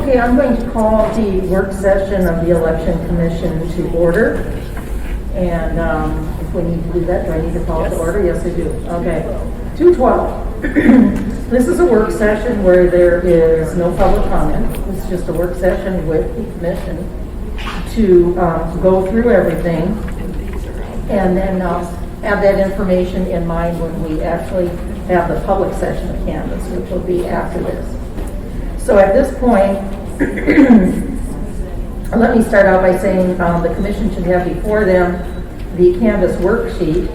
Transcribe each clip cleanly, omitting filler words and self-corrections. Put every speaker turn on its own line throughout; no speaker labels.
Okay, I'm going to call the work session of the Election Commission to order. And if we need to do that, do I need to call it to order? Yes, I do. Okay. 2:12. This is a work session where there is no public comment. It's just a work session with the commission to go through everything and then have that information in mind when we actually have the public session of canvass, which will be after this. So at this point, let me start out by saying the commission should have before them the canvass worksheet,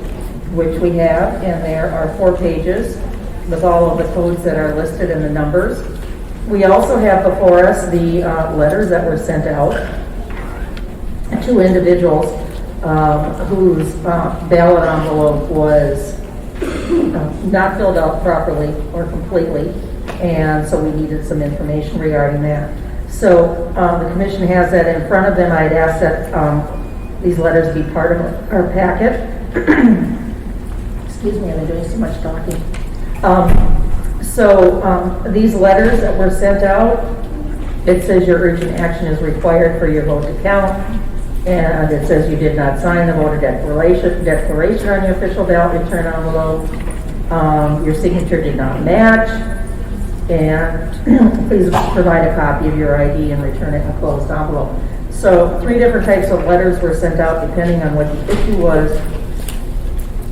which we have, and there are 4 pages with all of the codes that are listed and the numbers. We also have before us the letters that were sent out to individuals whose ballot envelope was not filled out properly or completely, and so we needed some information regarding that. So the commission has that in front of them. I'd ask that these letters be part of our packet. Excuse me, I've been doing so much talking. These letters that were sent out, it says your urgent action is required for your vote to count, and it says you did not sign the voter declaration on your official ballot return envelope. Your signature did not match, and please provide a copy of your ID and return it in a closed envelope. So 3 different types of letters were sent out depending on what the issue was,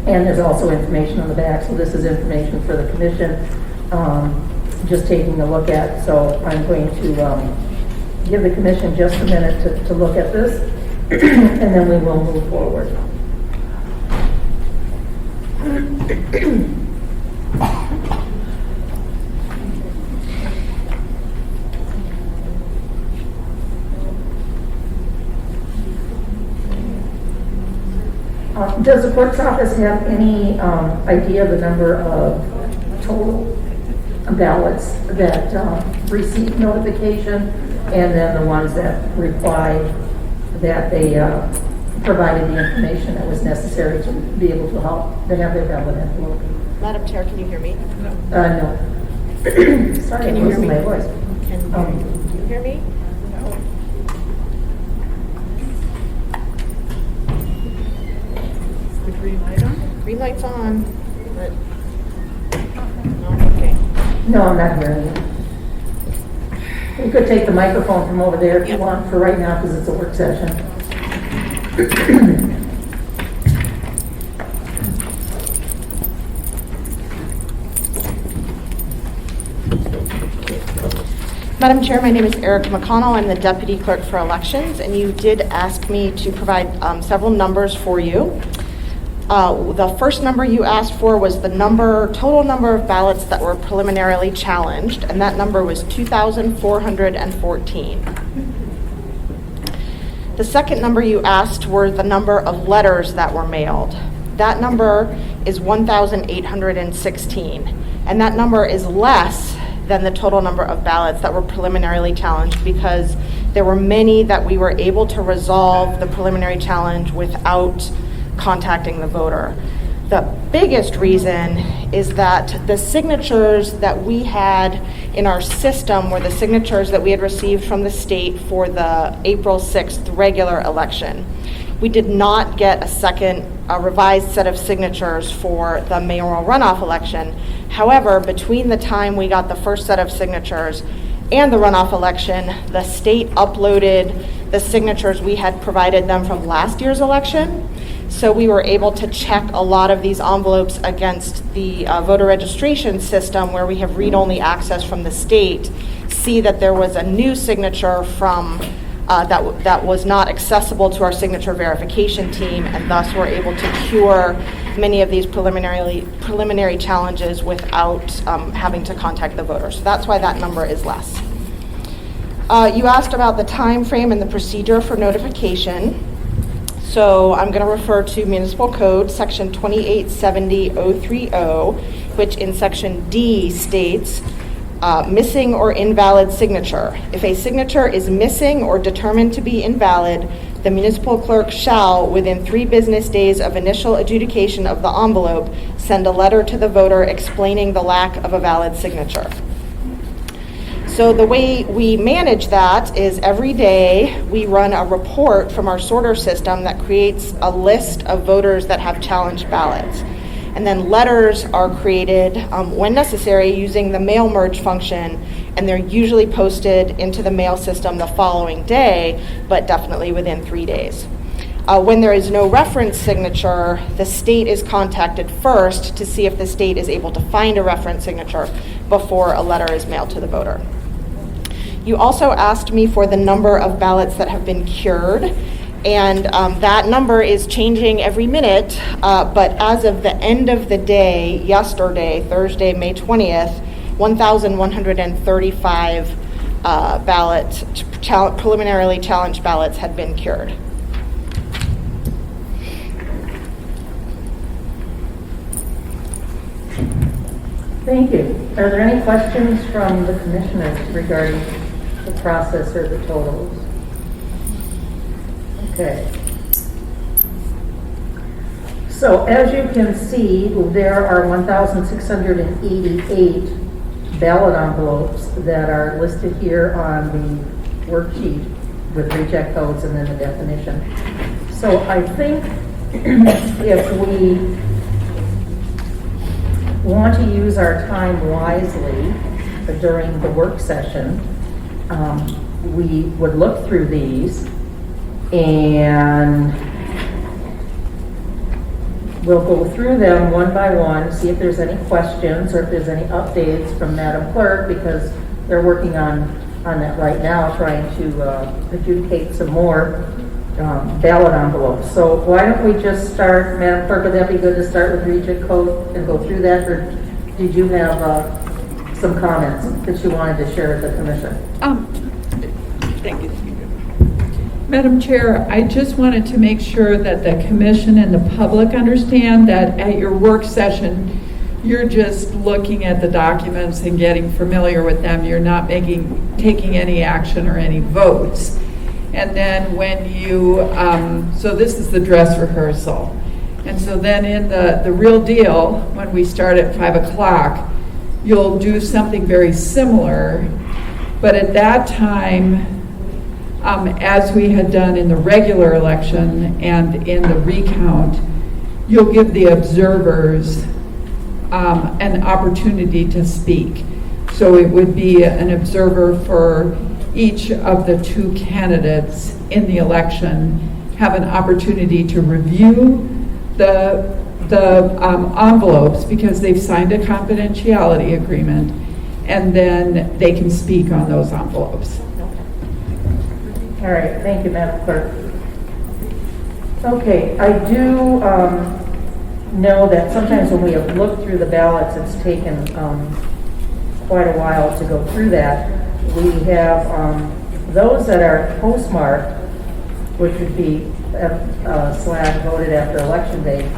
and there's also information on the back. So this is information for the commission, just taking a look at. So I'm going to give the commission just a minute to look at this, and then we will move forward. Does the clerk's office have any idea of the number of total ballots that received notification, and then the ones that replied that they provided the information that was necessary to be able to help to have their ballot envelope?
Madam Chair, can you hear me?
No. Sorry,
Can
I'm
you hear
losing
me?
my voice.
Can you hear me?
Green light on?
Green light's on. But no, okay.
No, I'm not hearing you. You could take the microphone from over there if you want for right now, because it's a work session.
Madam Chair, my name is Erica McConnell. I'm the Deputy Clerk for Elections, and you did ask me to provide several numbers for you. The first number you asked for was the total number of ballots that were preliminarily challenged, and that number was 2,414. The second number you asked were the number of letters that were mailed. That number is 1,816, and that number is less than the total number of ballots that were preliminarily challenged, because there were many that we were able to resolve the preliminary challenge without contacting the voter. The biggest reason is that the signatures that we had in our system were the signatures that we had received from the state for the April 6th regular election. We did not get a revised set of signatures for the mayoral runoff election. However, between the time we got the first set of signatures and the runoff election, the state uploaded the signatures we had provided them from last year's election. So we were able to check a lot of these envelopes against the voter registration system, where we have read-only access from the state, see that there was a new signature from that was not accessible to our signature verification team, and thus we're able to cure many of these preliminary challenges without having to contact the voter. So that's why that number is less. You asked about the time frame and the procedure for notification. So I'm going to refer to Municipal Code Section 2870030, which in Section D states, missing or invalid signature. If a signature is missing or determined to be invalid, the municipal clerk shall, within 3 business days of initial adjudication of the envelope, send a letter to the voter explaining the lack of a valid signature. So the way we manage that is every day we run a report from our sorter system that creates a list of voters that have challenged ballots. And then letters are created when necessary using the mail merge function, and they're usually posted into the mail system the following day, but definitely within 3 days. When there is no reference signature, the state is contacted first to see if the state is able to find a reference signature before a letter is mailed to the voter. You also asked me for the number of ballots that have been cured, and that number is changing every minute, but as of the end of the day, yesterday, Thursday, May 20th, 1,135 preliminarily challenged ballots had been cured.
Thank you. Are there any questions from the commissioners regarding the process or the totals? Okay. So as you can see, there are 1,688 ballot envelopes that are listed here on the worksheet with reject codes and then the definition. So I think if we want to use our time wisely during the work session, we would look through these and we'll go through them one by one, see if there's any questions or if there's any updates from Madam Clerk, because they're working on that right now, trying to adjudicate some more ballot envelopes. So why don't we just start, Madam Clerk, would that be good to start with reject code and go through that, or did you have some comments that you wanted to share with the commission?
Thank you. Madam Chair, I just wanted to make sure that the commission and the public understand that at your work session, you're just looking at the documents and getting familiar with them. You're not taking any action or any votes. And then when you, so this is the dress rehearsal. And so then in the real deal, when we start at 5 o'clock, you'll do something very similar. But at that time, as we had done in the regular election and in the recount, you'll give the observers an opportunity to speak. So it would be an observer for each of the two candidates in the election have an opportunity to review the envelopes because they've signed a confidentiality agreement, and then they can speak on those envelopes.
All right, thank you, Madam Clerk. Okay, I do know that sometimes when we have looked through the ballots, it's taken quite a while to go through that. We have those that are postmarked, which would be / voted after election day.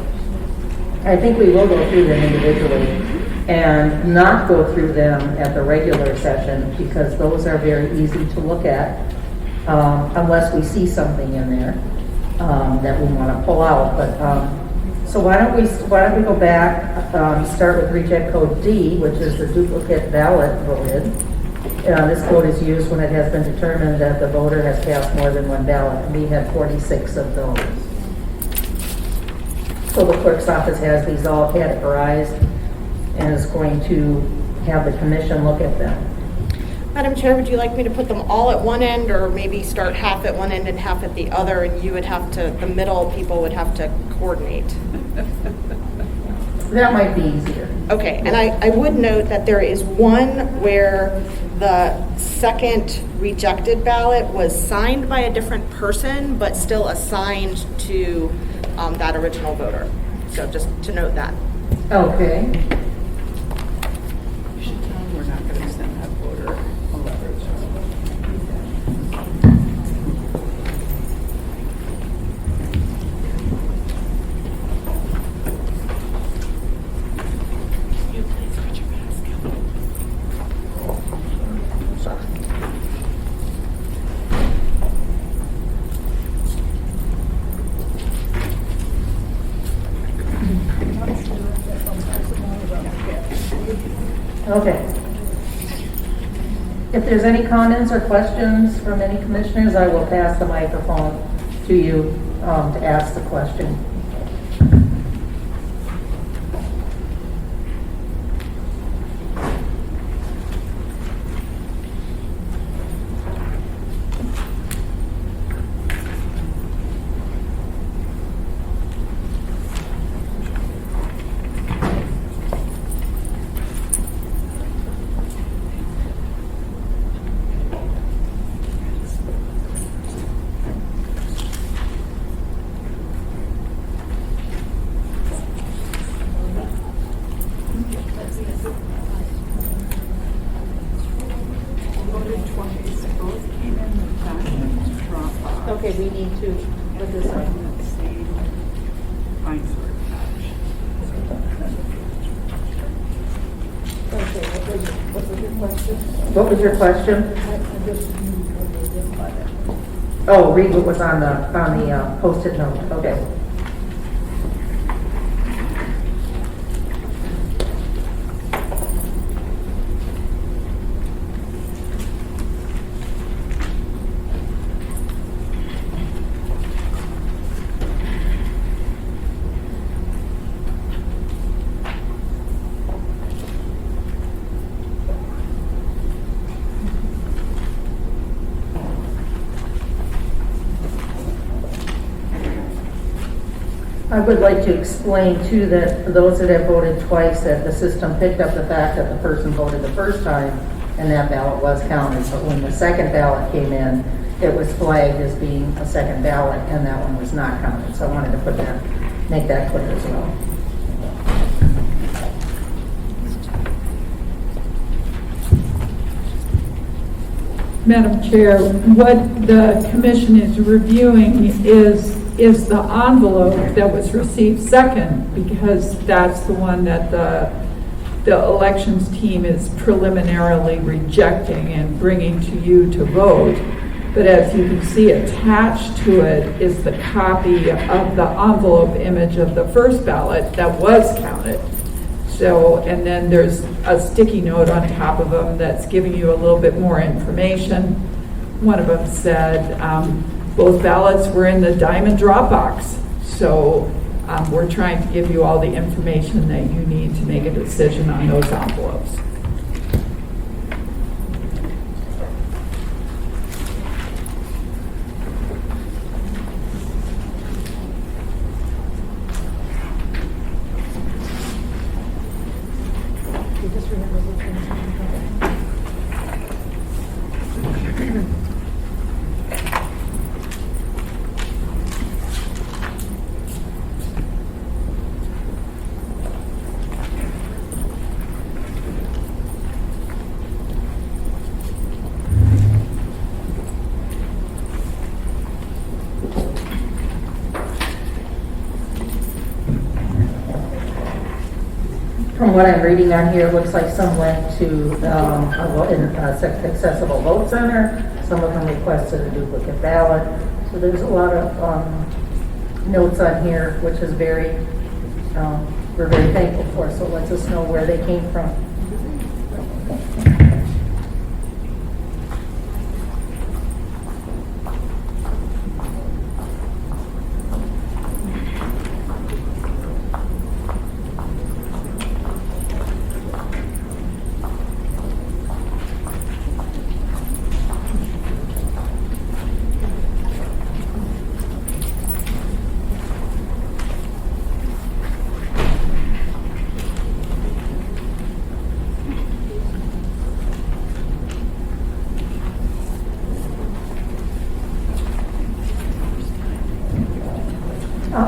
I think we will go through them individually and not go through them at the regular session because those are very easy to look at unless we see something in there that we want to pull out. But so why don't we go back, start with reject code D, which is the duplicate ballot voted. This code is used when it has been determined that the voter has cast more than one ballot. We have 46 of those. So the clerk's office has these all categorized and is going to have the commission look at them.
Madam Chair, would you like me to put them all at one end, or maybe start half at one end and half at the other, and you would have to, the middle people would have to coordinate?
That might be easier.
Okay, and I would note that there is one where the second rejected ballot was signed by a different person, but still assigned to that original voter. So just to note that.
Okay.
You should tell them we're not going to send that voter a letter.
Okay. If there's any comments or questions from any commissioners, I will pass the microphone to you to ask the question.
Okay, we need to put this up.
What was your question? Oh, read what was on the post-it note, okay. I would like to explain too that for those that have voted twice, that the system picked up the fact that the person voted the first time and that ballot was counted. But when the second ballot came in, it was flagged as being a second ballot and that one was not counted. So I wanted to make that clear as well.
Madam Chair, what the commission is reviewing is the envelope that was received second, because that's the one that the elections team is preliminarily rejecting and bringing to you to vote. But as you can see, attached to it is the copy of the envelope image of the first ballot that was counted. So, and then there's a sticky note on top of them that's giving you a little bit more information. One of them said, both ballots were in the diamond drop box. So we're trying to give you all the information that you need to make a decision on those envelopes.
From what I'm reading on here, it looks like some went to an accessible vote center. Some of them requested a duplicate ballot. So there's a lot of notes on here, which is we're very thankful for. So it lets us know where they came from.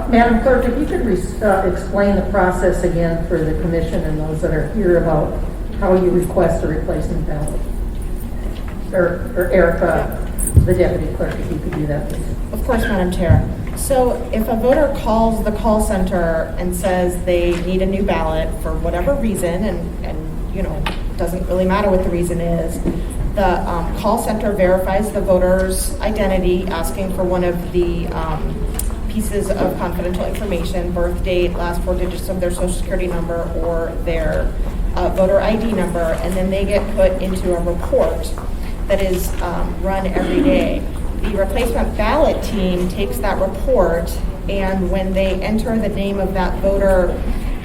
Madam Clerk, if you could explain the process again for the commission and those that are here about how you request a replacement ballot. Or Erica, the deputy clerk, if you could do that, please.
Of course, Madam Chair. So if a voter calls the call center and says they need a new ballot for whatever reason, and you know, doesn't really matter what the reason is, the call center verifies the voter's identity, asking for one of the pieces of confidential information, birth date, last four digits of their social security number, or their voter ID number, and then they get put into a report. that is run every day. The replacement ballot team takes that report, and when they enter the name of that voter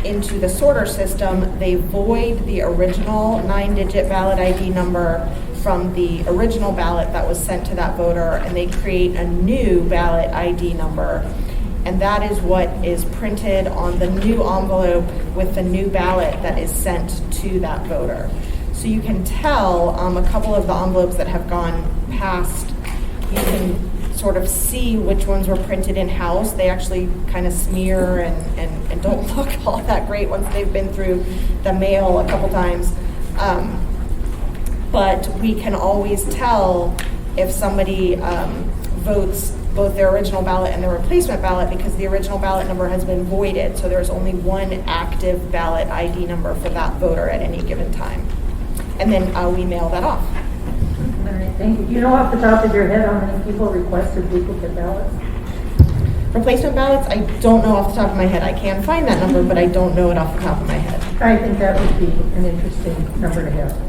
into the sorter system, they void the original 9-digit ballot ID number from the original ballot that was sent to that voter, and they create a new ballot ID number. And that is what is printed on the new envelope with the new ballot that is sent to that voter. So you can tell a couple of the envelopes that have gone past, you can sort of see which ones were printed in-house. They actually kind of smear and don't look all that great once they've been through the mail a couple times. But we can always tell if somebody votes both their original ballot and their replacement ballot, because the original ballot number has been voided. So there's only one active ballot ID number for that voter at any given time. And then we mail that off.
All right, thank you. Do you know off the top of your head how many people requested duplicate ballots?
Replacement ballots, I don't know off the top of my head. I can find that number, but I don't know it off the top of my head.
I think that would be an interesting number to have.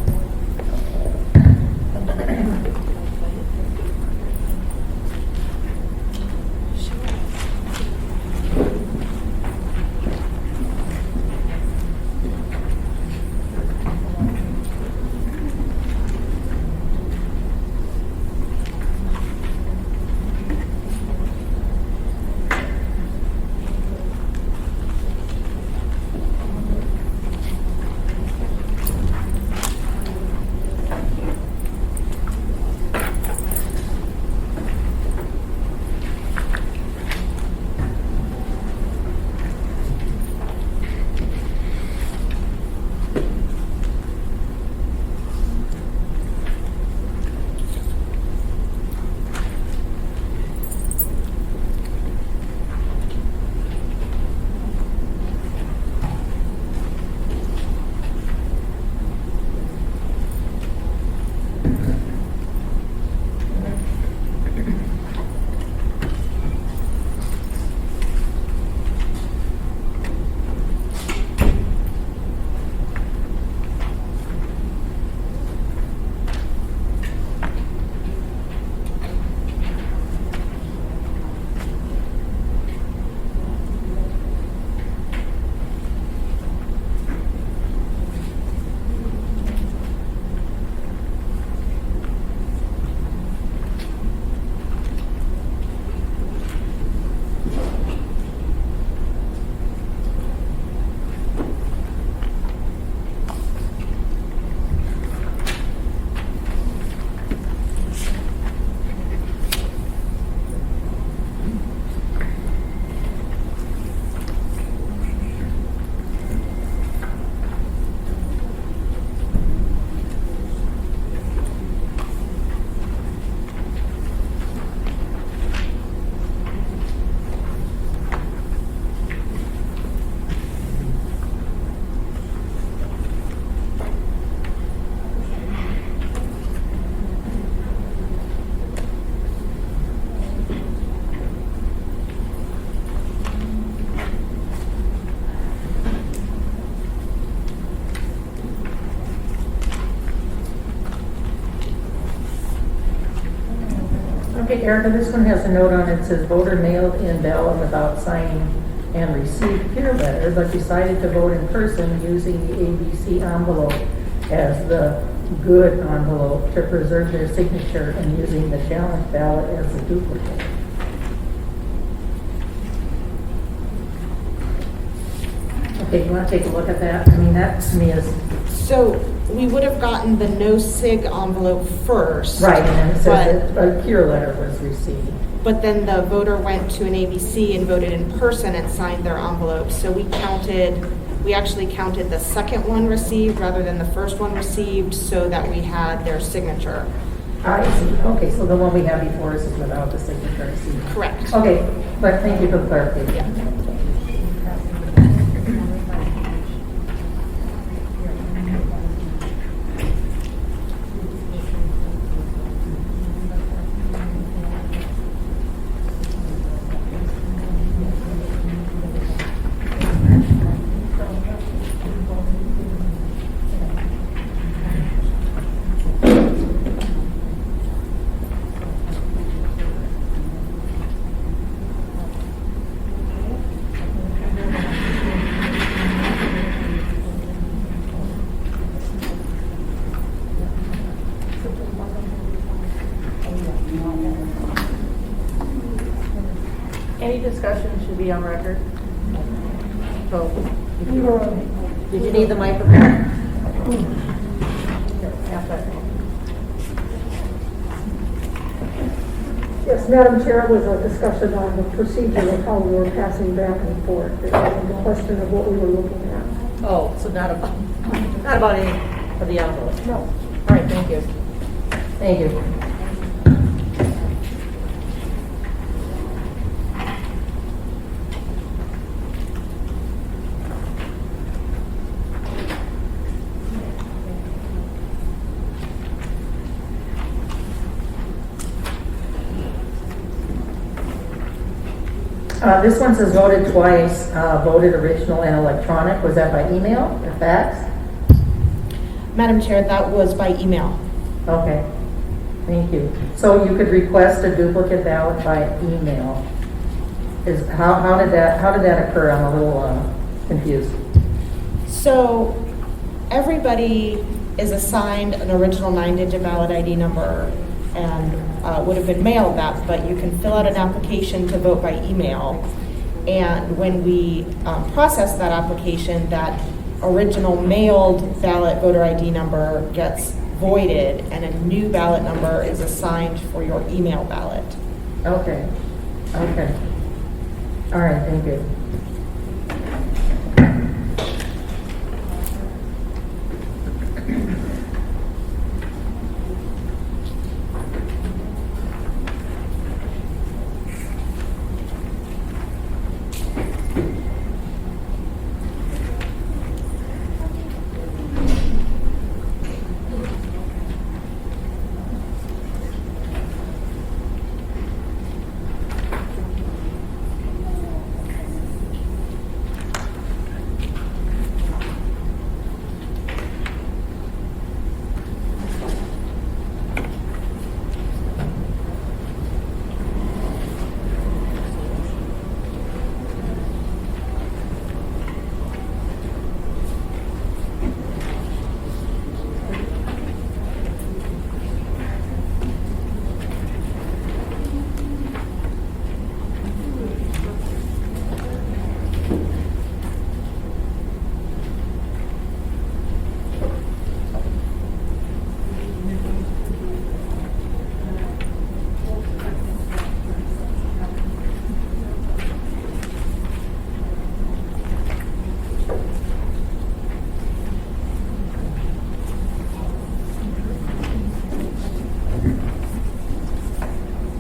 Okay, Erica, this one has a note on it, says voter mailed in ballot without signing and received peer letter, but decided to vote in person using the ABC envelope as the good envelope to preserve their signature and using the challenge ballot as a duplicate. Okay, you want to take a look at that? I mean, that to me is...
So we would have gotten the no sig envelope first.
Right, and then it says that a peer letter was received.
But then the voter went to an ABC and voted in person and signed their envelope. So we actually counted the second one received rather than the first one received, so that we had their signature.
I see. Okay, so the one we have before us is without the signature received.
Correct.
Okay, but thank you for the clarification.
Yeah.
Any discussion should be on record. So, did you need the microphone? Here, pass that.
Yes, Madam Chair, was a discussion on the procedure of how we were passing back and forth. It was a question of what we were looking at.
Oh, so not about any of the envelopes?
No.
All right, thank you. Thank you. This one says voted twice, voted original and electronic. Was that by email or fax?
Madam Chair, that was by email.
Okay, thank you. So you could request a duplicate ballot by email. How did that occur? I'm a little confused.
So everybody is assigned an original 9-digit ballot ID number and would have been mailed that, but you can fill out an application to vote by email. And when we process that application, that original mailed ballot voter ID number gets voided and a new ballot number is assigned for your email ballot.
Okay, okay. All right, thank you.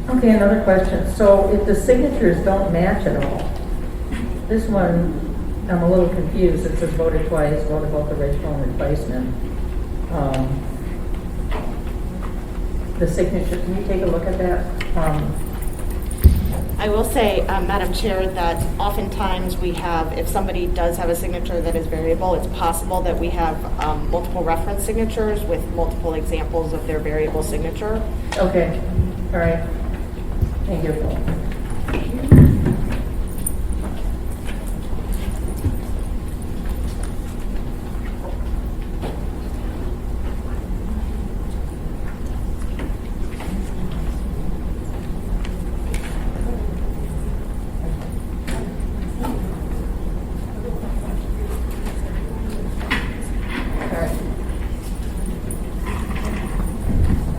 Okay, another question. So if the signatures don't match at all, this one, I'm a little confused. It says voted twice, voted both original and replacement. The signature, can you take a look at that?
I will say, Madam Chair, that oftentimes we have, if somebody does have a signature that is variable, it's possible that we have multiple reference signatures with multiple examples of their variable signature.
Okay, all right. Thank you.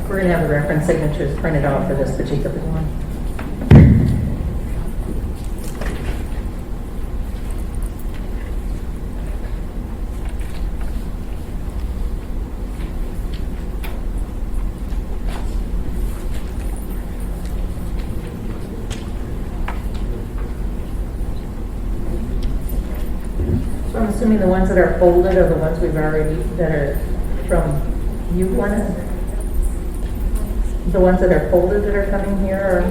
We're going to have the reference signatures printed out for this particular one. So I'm assuming the ones that are folded are the ones we've already, that are from you, Glenn? The ones that are folded that are coming here are?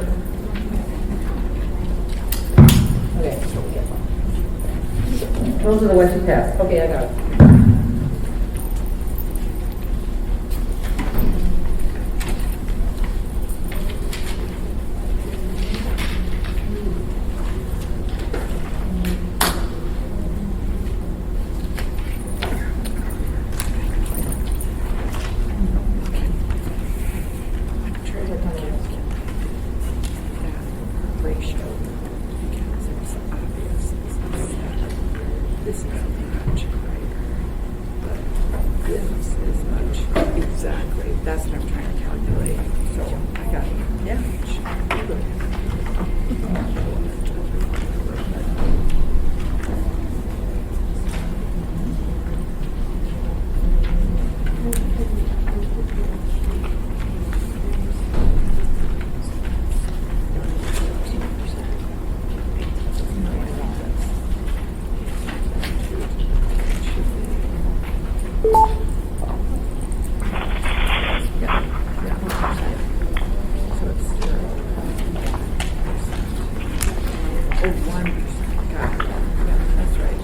Okay. Those are the ones you passed. Okay, I got it.
added 1%. Got it. Yeah, that's right.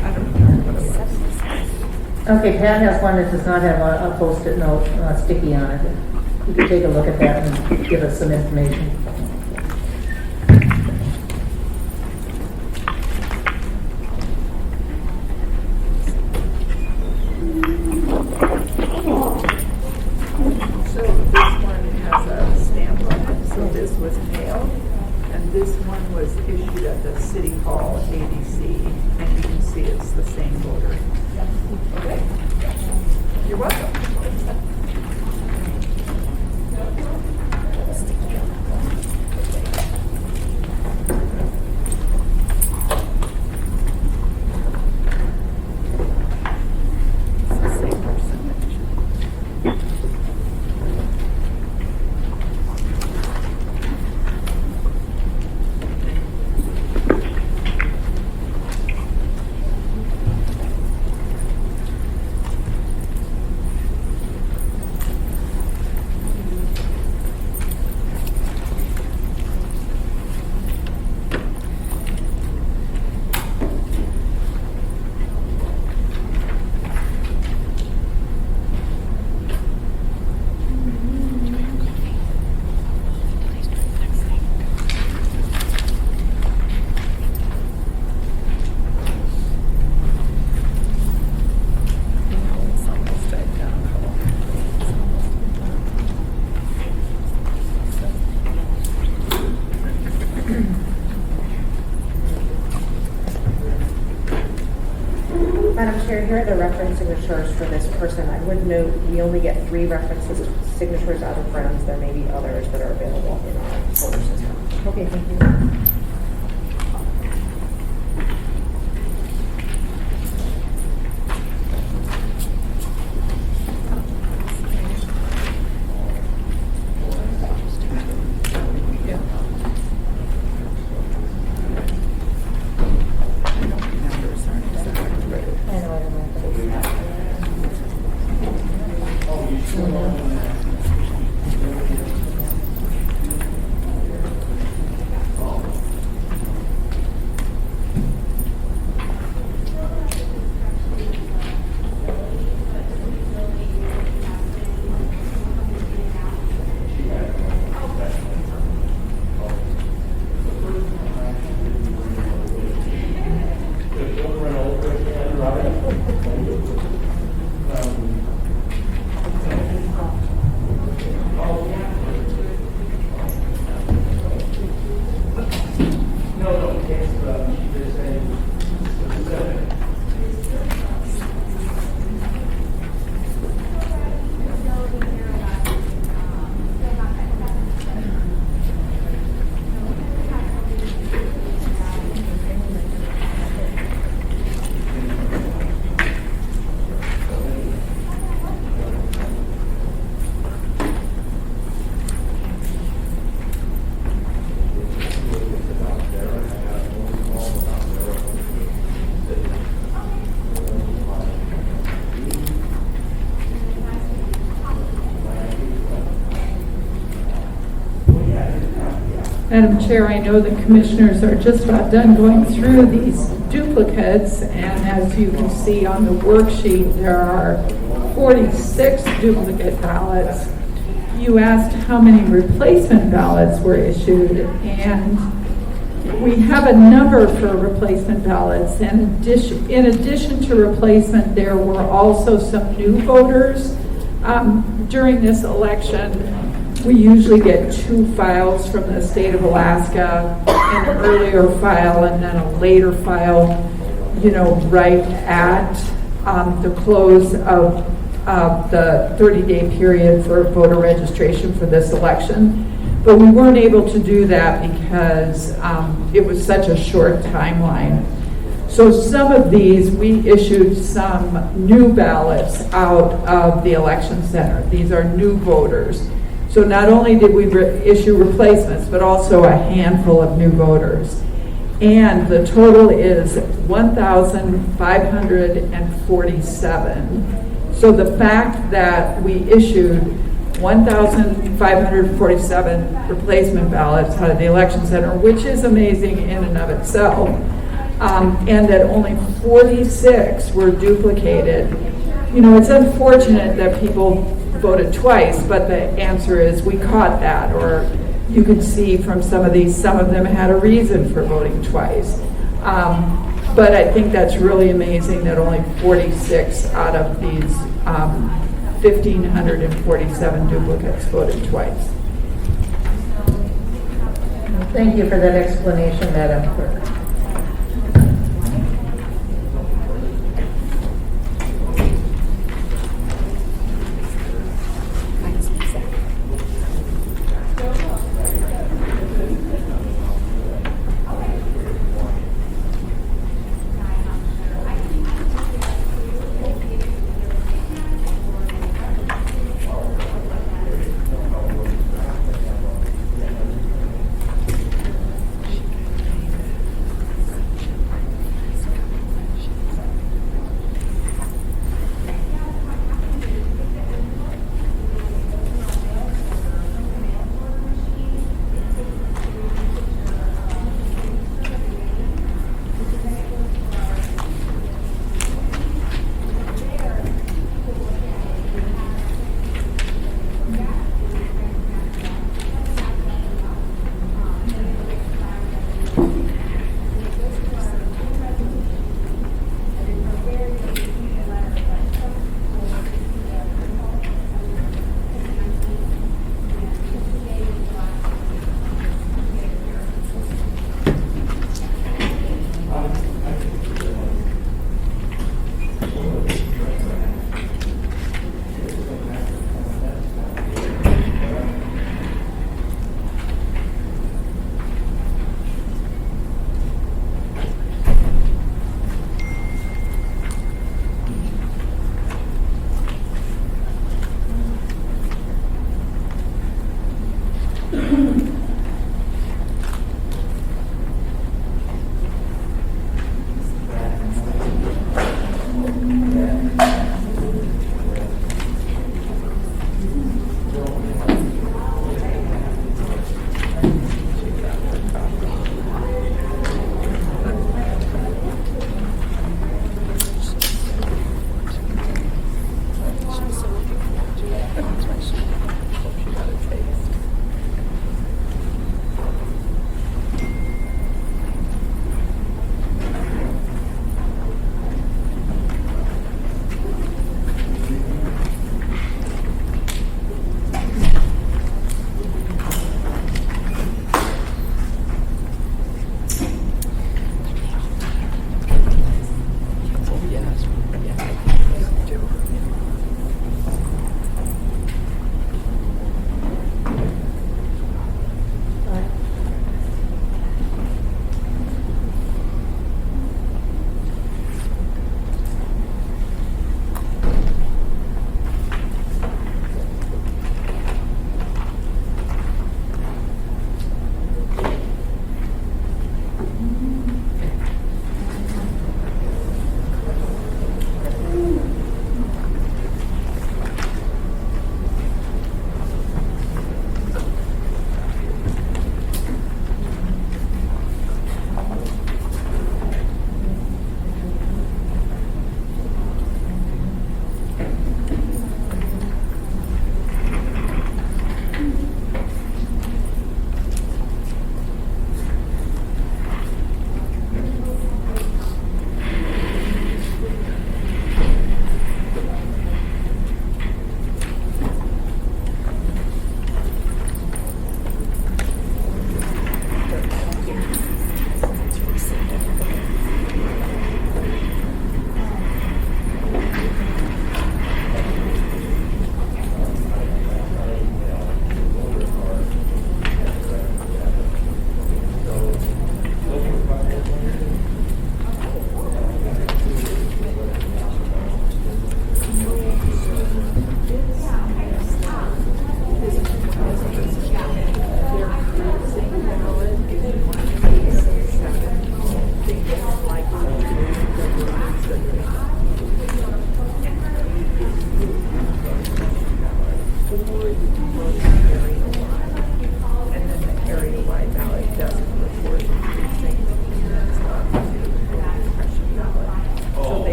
I don't remember what it was.
Okay, Pat has one that does not have a Post-it note sticky on it. You can take a look at that and give us some information.
So this one has a stamp on it, so this was mailed, and this one was issued at the City Hall ABC, and you can see it's the same voter. Okay. You're welcome. It's the same percentage.
Madam Chair, here are the reference signatures for this person. I would note we only get 3 references signatures out of Friends. There may be others that are available in our folder system.
Okay, thank you.
Yeah. Numbers aren't exact, but
I know, I remember.
Madam Chair, I know the commissioners are just about done going through these duplicates, and as you can see on the worksheet, there are 46 duplicate ballots. You asked how many replacement ballots were issued, and we have a number for replacement ballots. And in addition to replacement, there were also some new voters. During this election, we usually get 2 files from the state of Alaska, an earlier file and then a later file, right at the close of the 30-day period for voter registration for this election. But we weren't able to do that because it was such a short timeline. So some of these, we issued some new ballots out of the election center. These are new voters. So not only did we issue replacements, but also a handful of new voters. And the total is 1,547. So the fact that we issued 1,547 replacement ballots out of the election center, which is amazing in and of itself, and that only 46 were duplicated. You know, it's unfortunate that people voted twice, but the answer is we caught that, or you could see from some of them had a reason for voting twice. But I think that's really amazing that only 46 out of these 1,547 duplicates voted twice.
Thank you for that explanation, Madam Clerk.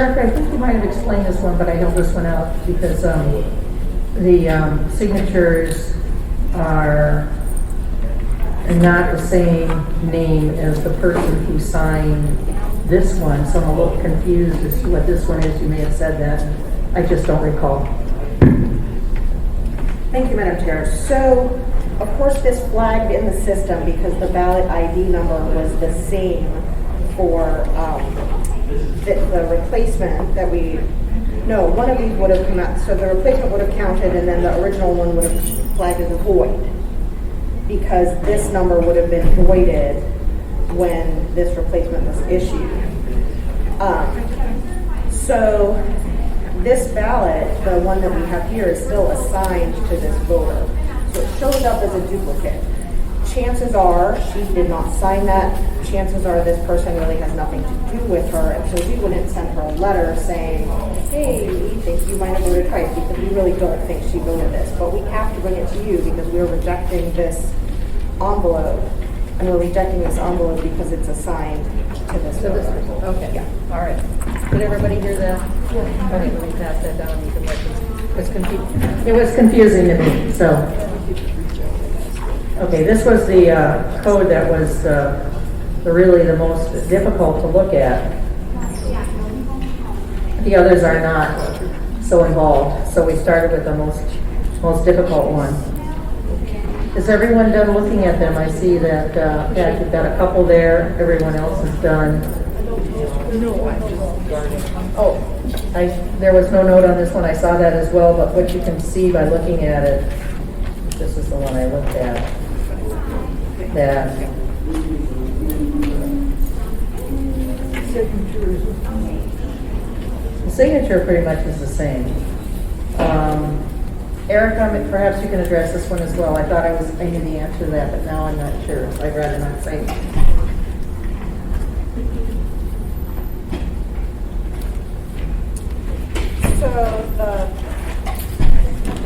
Erica, I think you might have explained this one, but I held this one out because the signatures are not the same name as the person who signed this one, so I'm a little confused as to what this one is. You may have said that. I just don't recall.
Thank you, Madam Chair. So, of course, this flagged in the system because the ballot ID number was the same for the replacement that one of these would have come out, so the replacement would have counted and then the original one would have flagged as a void because this number would have been voided when this replacement was issued. So this ballot, the one that we have here, is still assigned to this voter. So it shows up as a duplicate. Chances are she did not sign that. Chances are this person really has nothing to do with her, and so we wouldn't send her a letter saying, hey, we think you might have voted twice, because we really don't think she voted this. But we have to bring it to you because we're rejecting this envelope, and we're rejecting this envelope because it's assigned to this voter.
Okay.
Yeah.
All right. Did everybody hear that? Yeah. Okay, let me pass that down. You can look. It was confusing to me, so. Okay, this was the code that was really the most difficult to look at. The others are not so involved, so we started with the most difficult one. Is everyone done looking at them? I see that Pat, you've got a couple there. Everyone else is done. Oh, there was no note on this one. I saw that as well, but what you can see by looking at it, this is the one I looked at, that the signature pretty much is the same. Erica, perhaps you can address this one as well. I thought I knew the answer to that, but now I'm not sure, so I'd rather not say.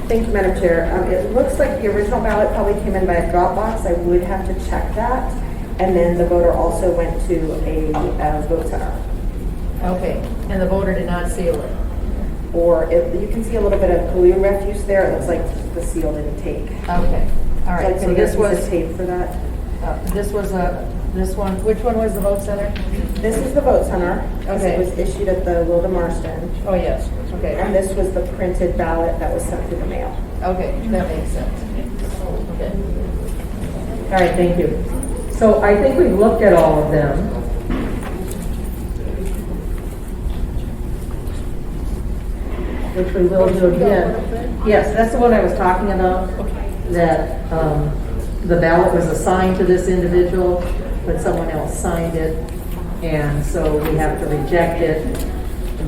Thank you, Madam Chair. It looks like the original ballot probably came in by a drop box. I would have to check that. And then the voter also went to a vote center.
Okay, and the voter did not seal it.
Or you can see a little bit of glue refuse there. It looks like the seal didn't take.
Okay, all right. So this was
tape for that.
this one. Which one was the vote center?
This is the vote center.
Okay.
It was issued at the Wilda Marston.
Oh yes. Okay.
And this was the printed ballot that was sent through the mail.
Okay, that makes sense. Okay. All right, thank you. So I think we've looked at all of them. Which we will do again. Yes, that's the one I was talking about, that the ballot was assigned to this individual, but someone else signed it, and so we have to reject it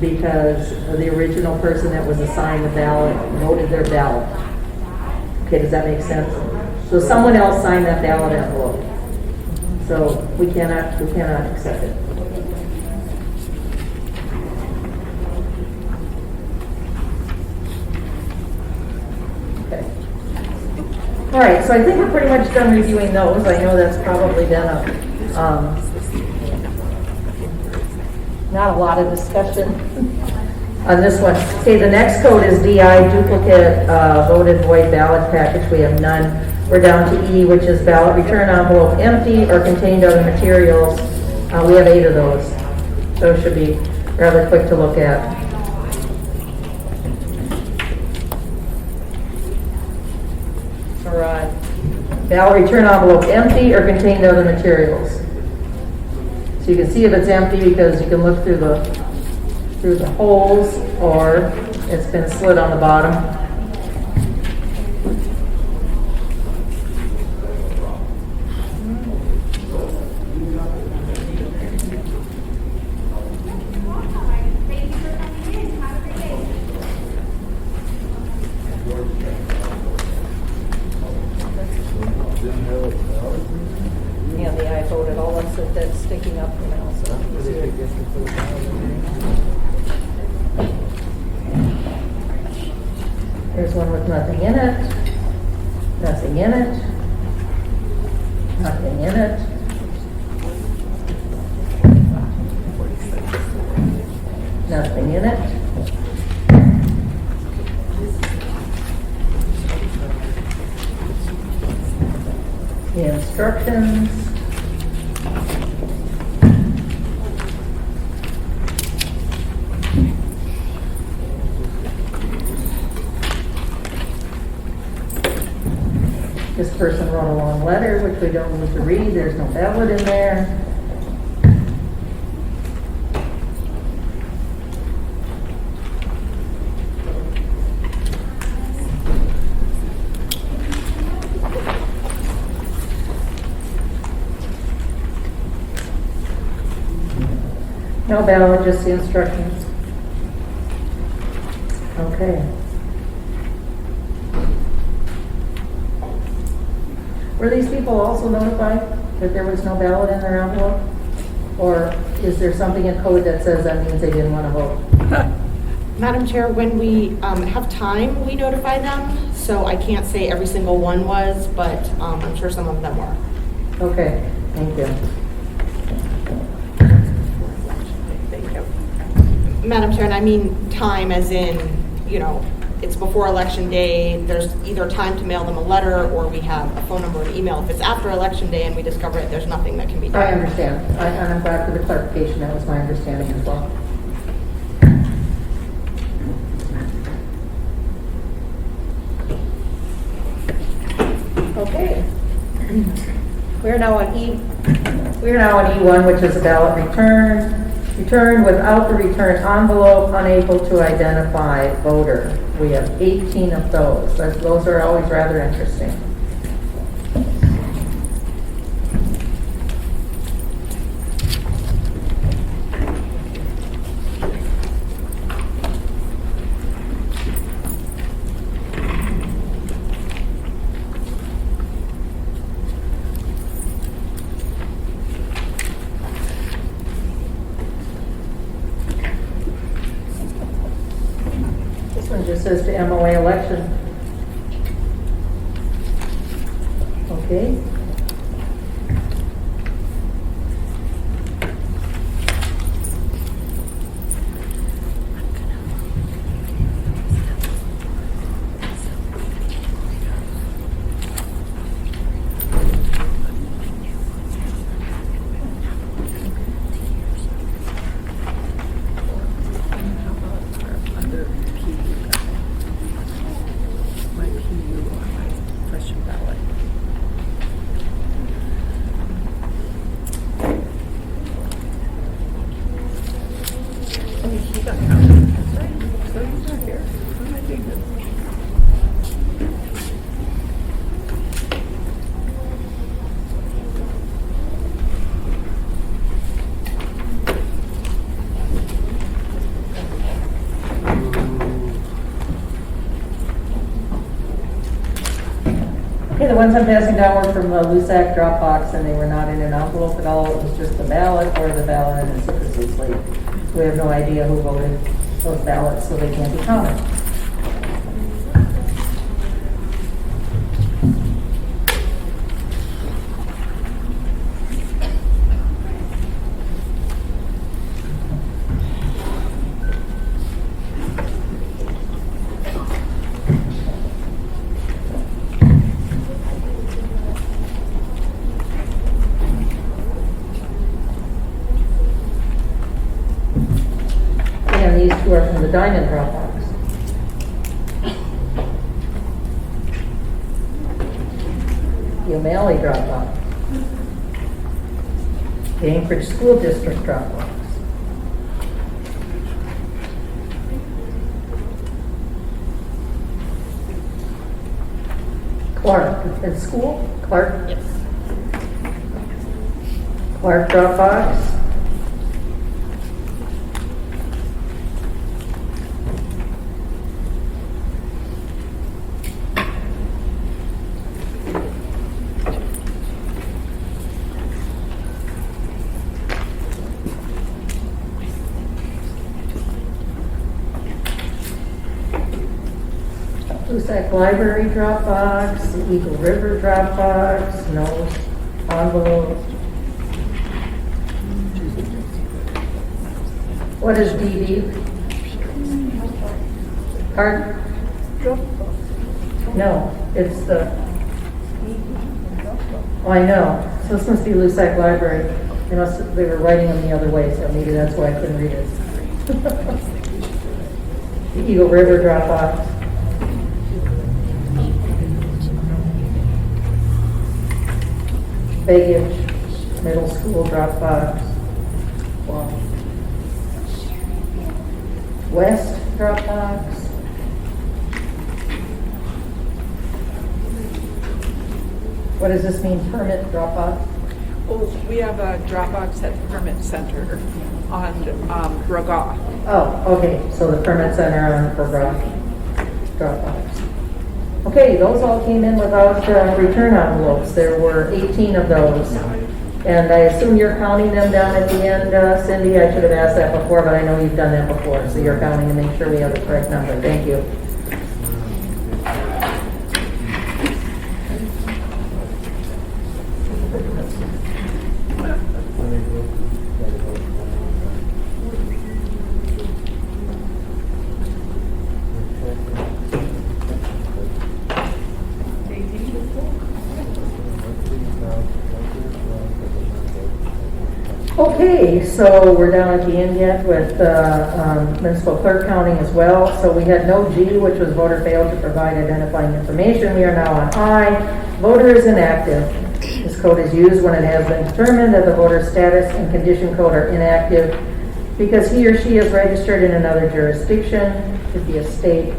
because the original person that was assigned the ballot voted their ballot. Okay, does that make sense? So someone else signed that ballot envelope. So we cannot accept it. Okay. All right, so I think we're pretty much done reviewing those. I know that's probably been not a lot of discussion on this one. Okay, the next code is DI, duplicate voted void ballot package. We have none. We're down to E, which is ballot return envelope empty or contained other materials. We have 8 of those. Those should be rather quick to look at. All right. Ballot return envelope empty or contained other materials. So you can see if it's empty because you can look through the holes, or it's been slit on the bottom. Yeah, the I voted, all that's sticking up now, so. There's one with nothing in it, nothing in it, nothing in it. Nothing nothing in it. The instructions. This person wrote a long letter, which we don't need to read. There's no ballot in there. No ballot, just the instructions. Okay. Were these people also notified that there was no ballot in their envelope? Or is there something in code that says that means they didn't want to vote?
Madam Chair, when we have time, we notify them, so I can't say every single one was, but I'm sure some of them were.
Okay, thank you.
Madam Chair, and I mean time as in, you know, it's before Election Day, there's either time to mail them a letter, or we have a phone number and email. If it's after Election Day and we discover it, there's nothing that can be done.
I understand. And I'm glad for the clarification. That was my understanding as well. Okay. We're now on E1, which is a ballot return. Return without the return envelope, unable to identify voter. We have 18 of those. Those are always rather interesting. This one just says to MOA election. Okay. Okay, the ones I'm passing down were from the LUSAC Dropbox, and they were not in an envelope at all. It was just the ballot or the ballot and a secrecy slate. We have no idea who voted those ballots, so they can't be counted. And these two are from the Diamond Dropbox. The O'Malley Dropbox. The Anchorage School District Dropbox. Clark, at school? Clark?
Yes.
Clark Dropbox. LUSAC Library Dropbox, the Eagle River Dropbox, no envelope. What is DD? Pardon? No, it's the, oh, I know. So this must be Lusac Library. They were writing them the other way, so maybe that's why I couldn't read it. The Eagle River drop off. Baggage, middle school drop box. Wow. West drop box. What does this mean, permit drop box?
Oh, we have a Dropbox at the Permit Center on Rogoff.
Oh, okay, so the permit center on for drop box. Okay, those all came in without return envelopes. There were 18 of those. And I assume you're counting them down at the end, Cindy? I should have asked that before, but I know you've done that before. So you're counting to make sure we have the correct number. Thank you. Okay, so we're down at the end yet with municipal clerk counting as well. So we had no G, which was voter failed to provide identifying information. We are now on I. Voter is inactive. This code is used when it has been determined that the voter's status and condition code are inactive because he or she is registered in another jurisdiction, could be a state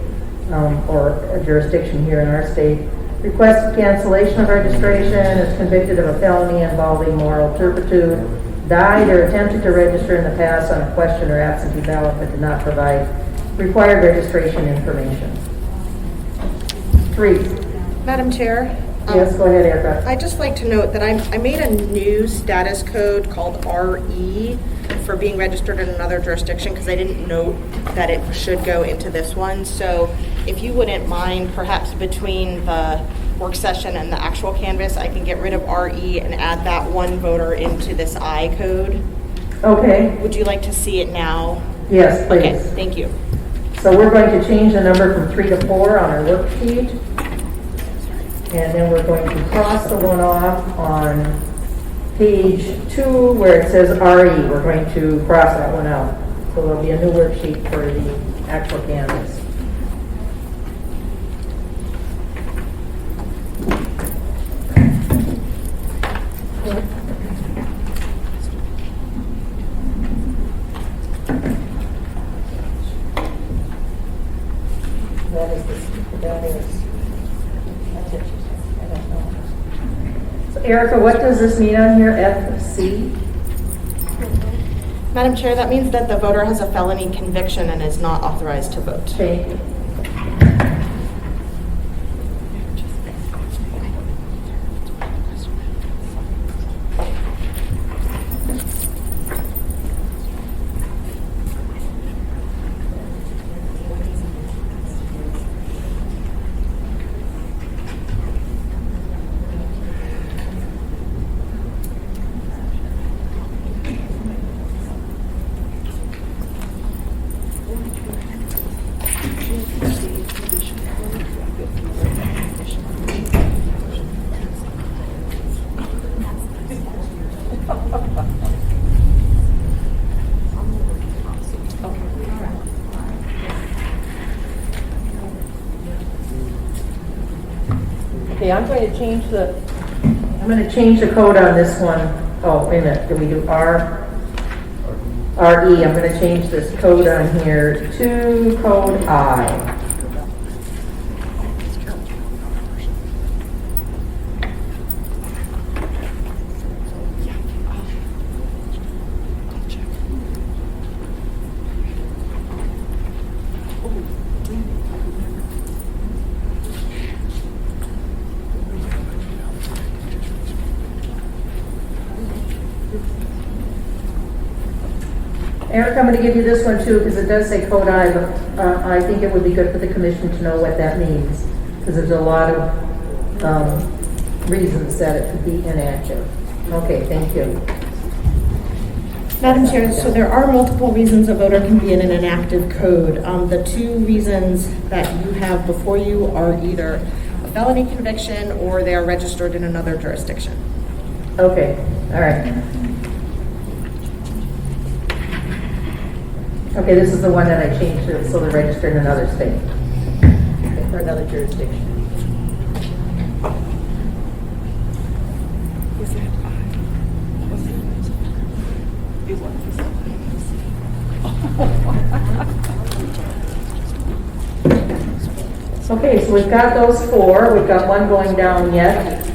or a jurisdiction here in our state. Requested cancellation of registration, is convicted of a felony involving moral turpitude, died or attempted to register in the past on a question or absentee ballot but did not provide required registration information. 3.
Madam Chair?
Yes, go ahead, Erica.
I'd just like to note that I made a new status code called RE for being registered in another jurisdiction because I didn't note that it should go into this one. So if you wouldn't mind, perhaps between the work session and the actual canvas, I can get rid of RE and add that one voter into this I code.
Okay.
Would you like to see it now?
Yes, please.
Okay, thank you.
So we're going to change the number from 3 to 4 on our worksheet. And then we're going to cross the one off on page 2 where it says RE. We're going to cross that one out. So there'll be a new worksheet for the actual canvas. That is that's it. I don't know. So Erica, what does this mean on here, FC?
Madam Chair, that means that the voter has a felony conviction and is not authorized to vote.
Thank you. Okay, I'm going to change the code on this one. Oh, wait a minute, did we do R? RE, I'm going to change this code on here to code I. Eric, I'm going to give you this one too because it does say code I, but I think it would be good for the commission to know what that means because there's a lot of reasons that it could be inactive. Okay, thank you.
Madam Chair, so there are multiple reasons a voter can be in an inactive code. The two reasons that you have before you are either a felony conviction or they are registered in another jurisdiction.
Okay, all right. Okay, this is the one that I changed it, so they're registered in another state. Okay, for another jurisdiction. Okay, so we've got those four. We've got one going down yet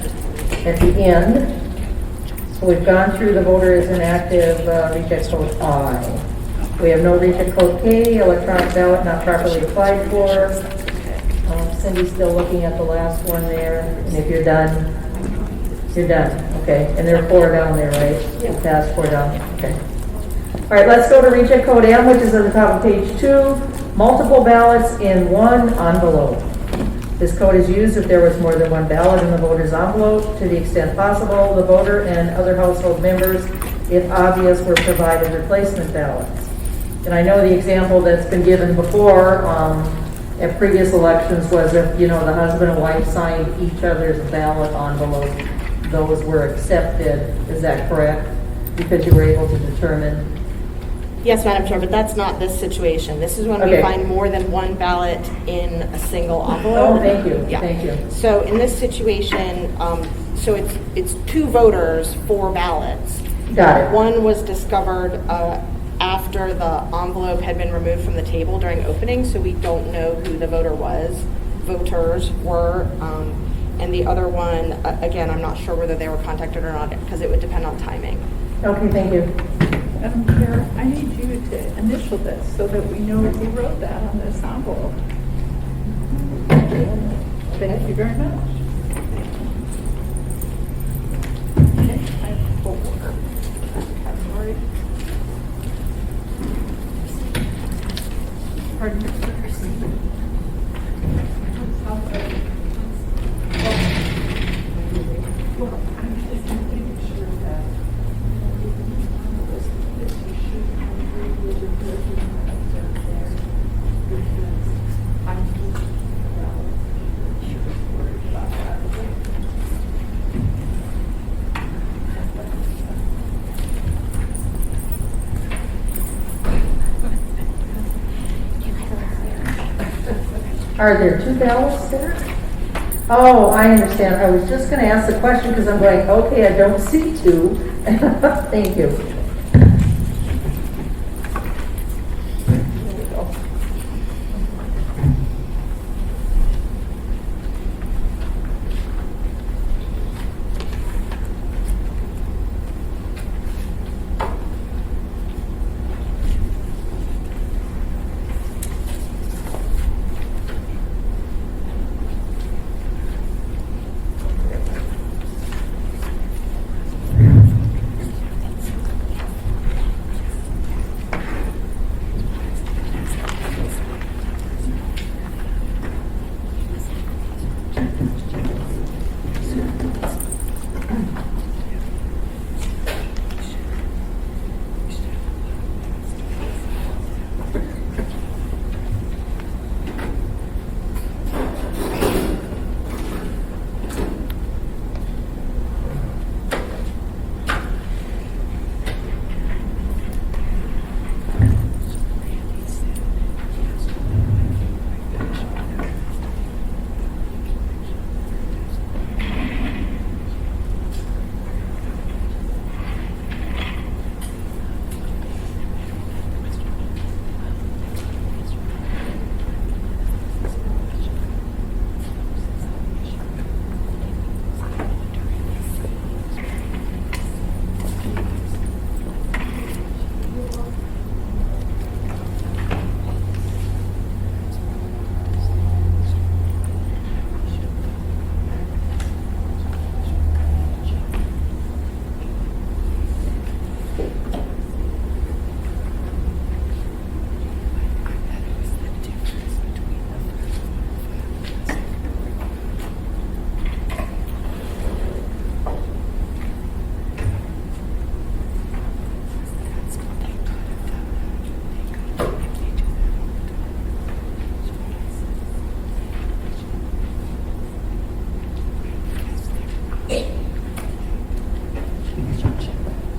at the end. So we've gone through the voter is inactive, reject code I. We have no reject code K, electronic ballot not properly applied for. Cindy's still looking at the last one there. And if you're done, you're done. Okay, and there are four down there, right? You passed four down, okay. All right, let's go to reject code M, which is at the top of page 2. Multiple ballots in one envelope. This code is used if there was more than one ballot in the voter's envelope. To the extent possible, the voter and other household members, if obvious, were provided replacement ballots. And I know the example that's been given before at previous elections was if, the husband and wife signed each other's ballot envelope, those were accepted. Is that correct? Because you were able to determine.
Yes, Madam Chair, but that's not this situation. This is when we
Okay.
find more than one ballot in a single envelope.
Oh, thank you,
Yeah.
thank you.
So in this situation, so it's two voters, 4 ballots.
Got it.
One was discovered after the envelope had been removed from the table during opening, so we don't know who the voters were. And the other one, again, I'm not sure whether they were contacted or not, because it would depend on timing.
Okay, thank you.
Madam Chair, I need you to initial this so that we know who wrote that on this envelope. Thank you very much. Okay, I have 4. Category. Pardon me? Well, I'm just making sure that
Are there 2 ballots there? Oh, I understand. I was just going to ask the question because I'm going, okay, I don't see 2. Thank you.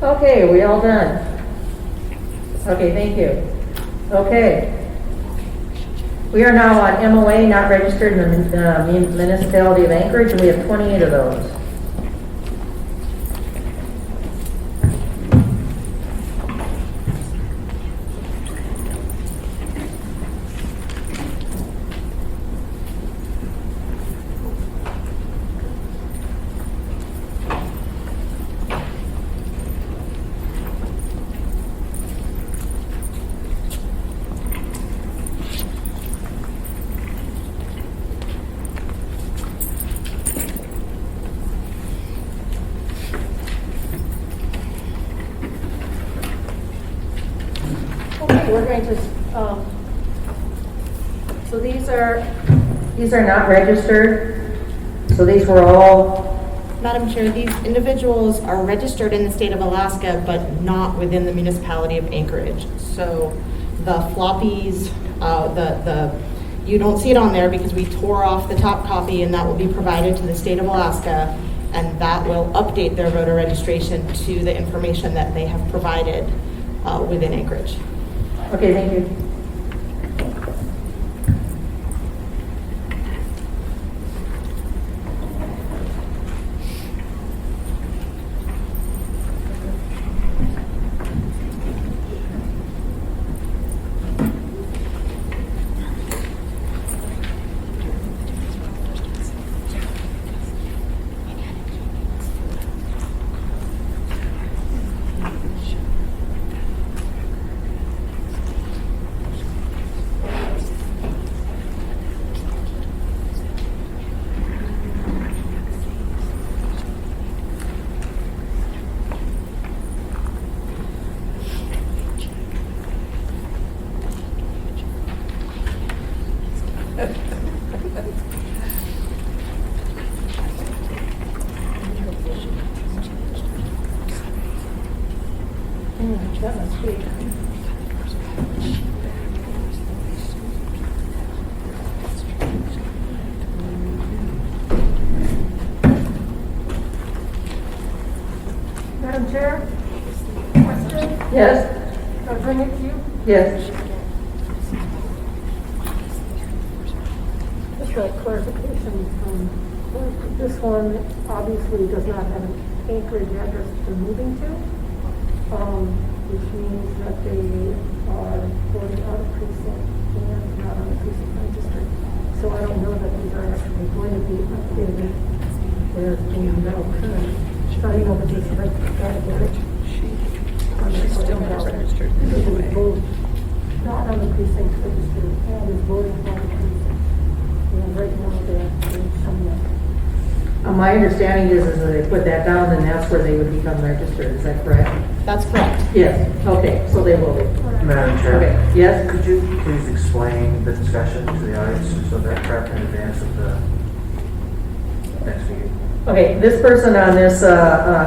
Okay, are we all done? Okay, thank you. Okay. We are now on MOA, not registered in the Municipality of Anchorage, and we have 28 of those.
Okay, we're going to, so these are
not registered, so these were all,
Madam Chair, these individuals are registered in the state of Alaska, but not within the municipality of Anchorage. So the floppies, you don't see it on there because we tore off the top copy, and that will be provided to the state of Alaska, and that will update their voter registration to the information that they have provided within Anchorage.
okay, thank you.
that must be. Madam Chair, question?
Yes,
Can I bring it to you?
yes.
Just a clarification, this one obviously does not have an Anchorage address they're moving to, which means that they are voting out of precinct and not on the precinct registry. So I don't know that these are actually going to be updated as being now current. So I know that this is registered. Still not registered. Not on the precinct registry and is voting on the precinct. And right now they're somewhere.
My understanding is that they put that down, and that's where they would become registered, is that correct?
That's correct.
Yes, okay, so they will be.
Madam Chair.
Okay, yes?
Could you please explain the discussion to the audience so they're prepped in advance of the next meeting?
Okay, this person on this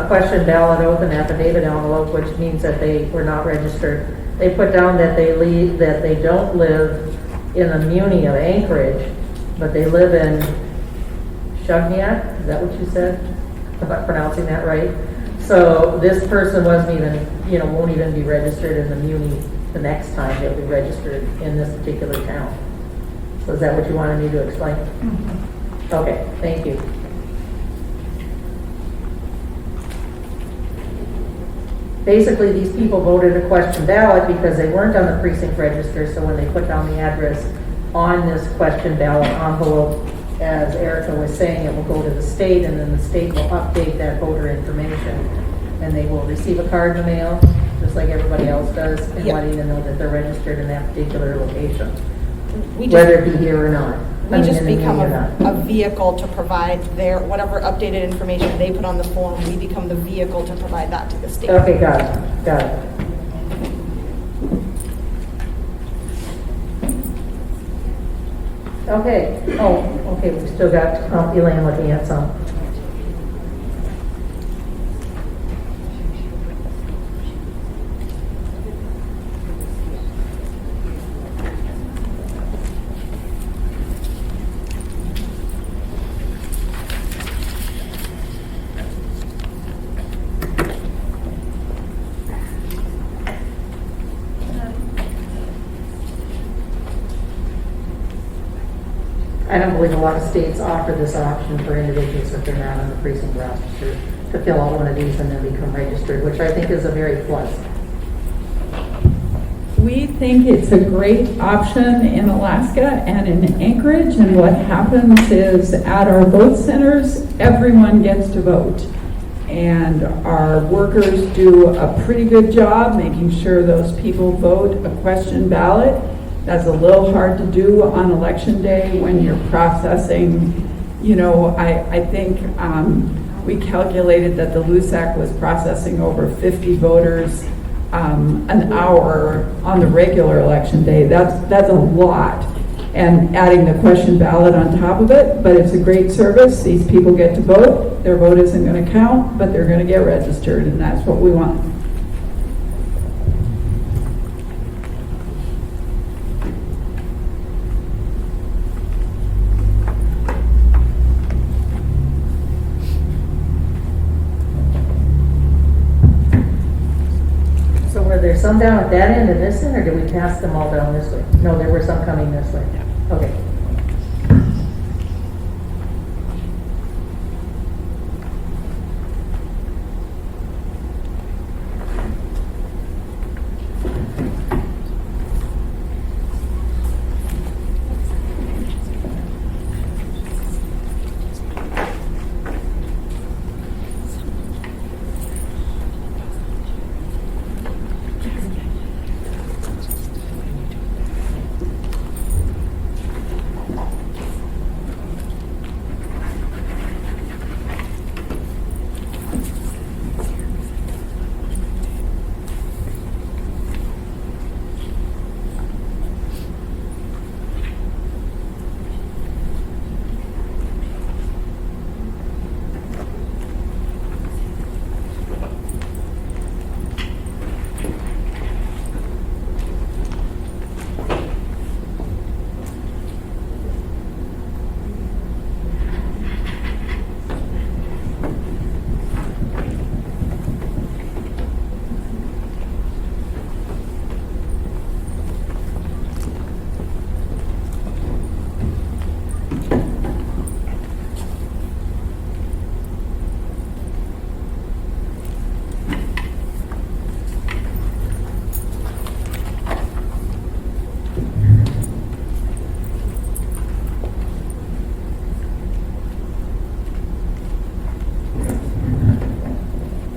question ballot oath and affidavit envelope, which means that they were not registered, they put down that they don't live in the Muni of Anchorage, but they live in Shugniat, is that what you said? Am I pronouncing that right? So this person wasn't even, won't even be registered in the Muni the next time. They'll be registered in this particular town. So is that what you wanted me to explain? Mm-hmm. Okay, thank you. Basically, these people voted a question ballot because they weren't on the precinct register, so when they put down the address on this question ballot envelope, as Erica was saying, it will go to the state, and then the state will update that voter information. And they will receive a card in the mail, just like everybody else does, and
Yep.
letting them know that they're registered in that particular location,
We
whether
just,
it be here or not.
we just
in the
become
Muni or not.
a vehicle to provide their, whatever updated information they put on the form, we become the vehicle to provide that to the state.
Okay, got it. Okay, okay, we still got Elaine looking at some. I don't believe a lot of states offer this option for individuals if they're not on the precinct register to fill out one of these and then become registered, which I think is a very plus.
We think it's a great option in Alaska and in Anchorage, and what happens is at our vote centers, everyone gets to vote. And our workers do a pretty good job making sure those people vote a question ballot. That's a little hard to do on election day when you're processing, you know, I think we calculated that the LUSAC was processing over 50 voters an hour on the regular election day. That's a lot. And adding the question ballot on top of it, but it's a great service. These people get to vote. Their vote isn't going to count, but they're going to get registered, and that's what we want.
So were there some down at that end and this end, or did we pass them all down this way? No, there were some coming this way. Okay.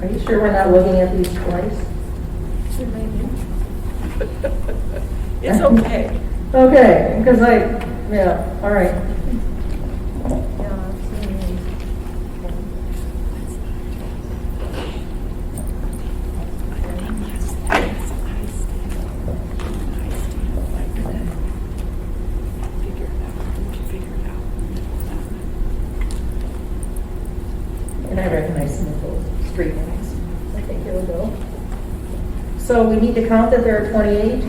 Are you sure we're not looking at these twice?
It's okay.
Okay, because yeah, all right. And I recognize some of those street names. I think here we go. So we need to count that there are 28?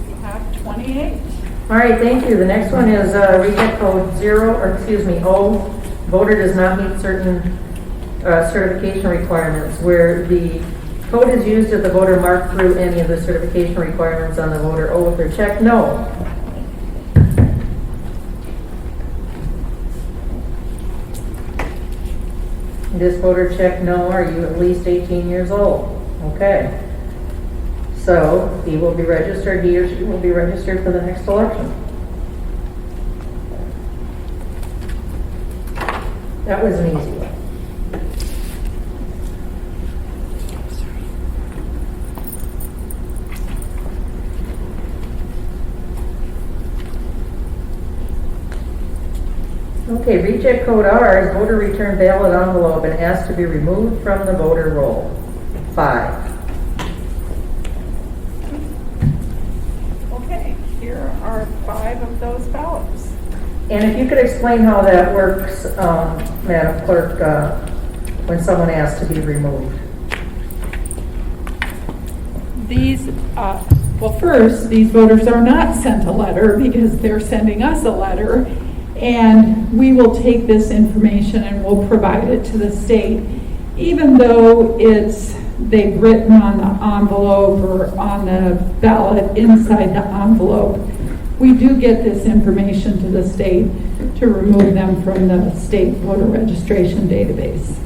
You have 28.
All right, thank you. The next one is reject code 0, voter does not meet certain certification requirements, where the code is used if the voter marked through any of the certification requirements on the voter oath or check no. This voter checked no, are you at least 18 years old? Okay. So he will be registered, he or she will be registered for the next election. That was an easy one. Okay, reject code R is voter return ballot envelope and asked to be removed from the voter roll. 5.
Okay, here are 5 of those ballots.
And if you could explain how that works, Madam Clerk, when someone asks to be removed.
These Well, first, these voters are not sent a letter because they're sending us a letter, and we will take this information and we'll provide it to the state. Even though they've written on the envelope or on the ballot inside the envelope, we do get this information to the state to remove them from the state voter registration database.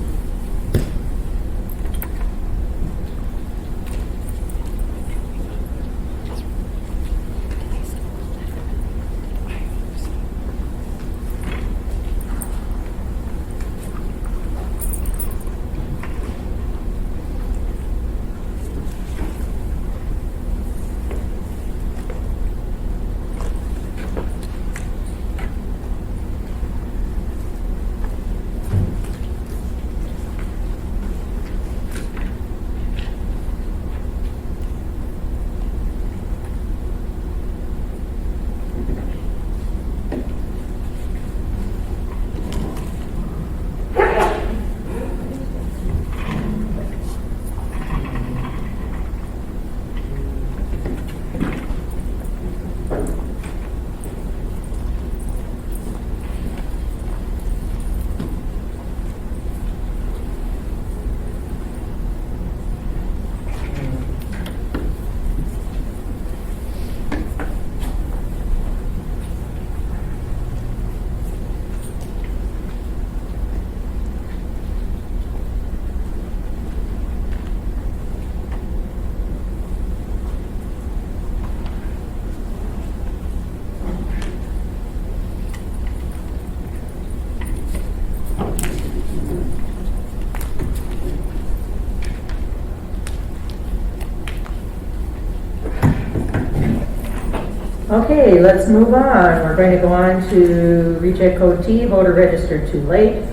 Okay, let's move on. We're going to go on to reject code T, voter registered too late.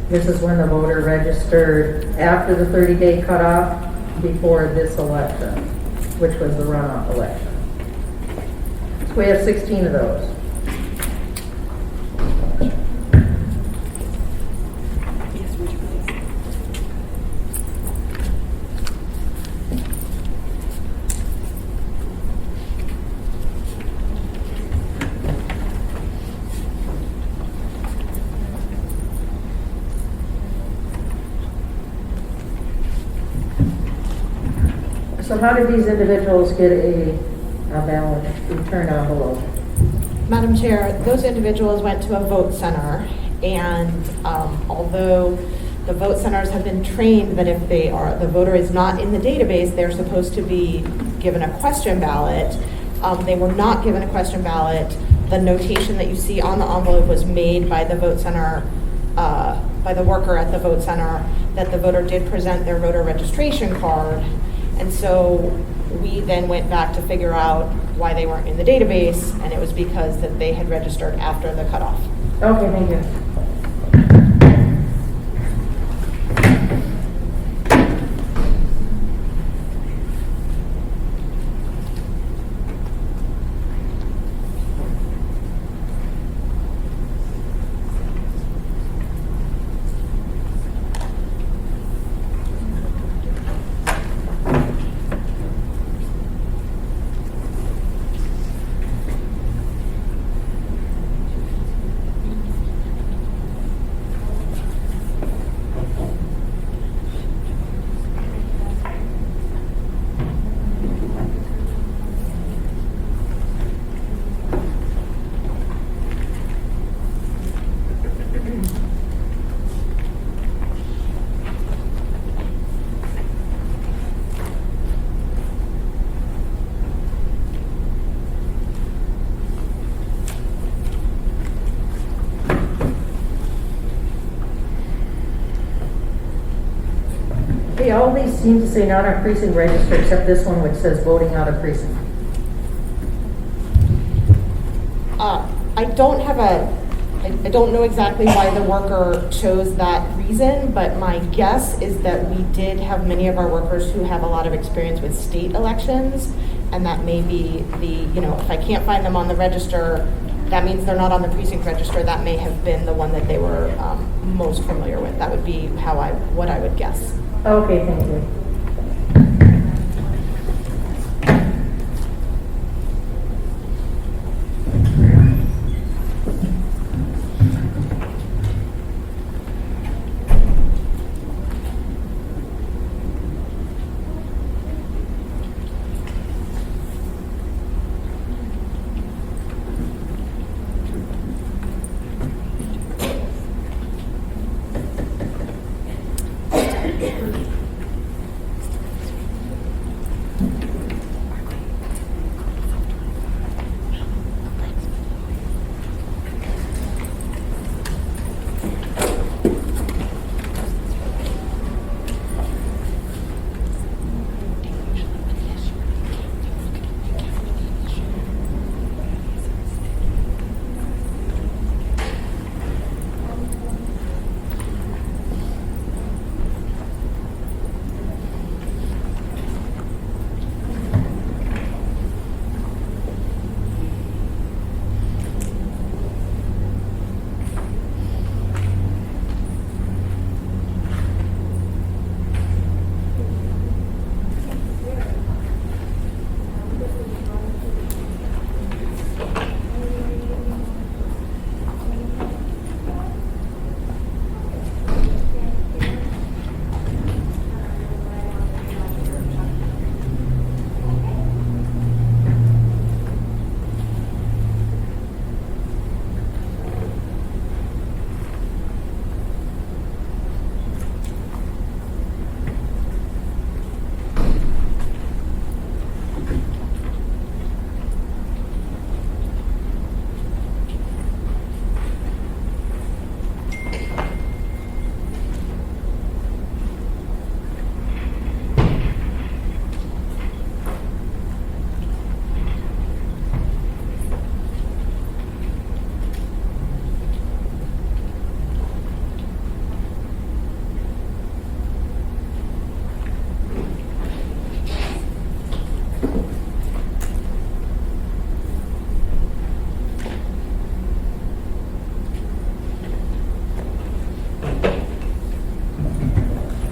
This is when the voter registered after the 30-day cutoff before this election, which was the runoff election. So we have 16 of those. So how did these individuals get a ballot return envelope?
Madam Chair, those individuals went to a vote center, and although the vote centers have been trained that if the voter is not in the database, they're supposed to be given a question ballot. They were not given a question ballot. The notation that you see on the envelope was made by the vote center, by the worker at the vote center, that the voter did present their voter registration card. And so we then went back to figure out why they weren't in the database, and it was because that they had registered after the cutoff.
Okay, thank you. Okay, all these seem to say not on precinct register, except this one which says voting out of precinct.
I don't know exactly why the worker chose that reason, but my guess is that we did have many of our workers who have a lot of experience with state elections, and that may be if I can't find them on the register, that means they're not on the precinct register. That may have been the one that they were most familiar with. That would be what I would guess.
Okay, thank you.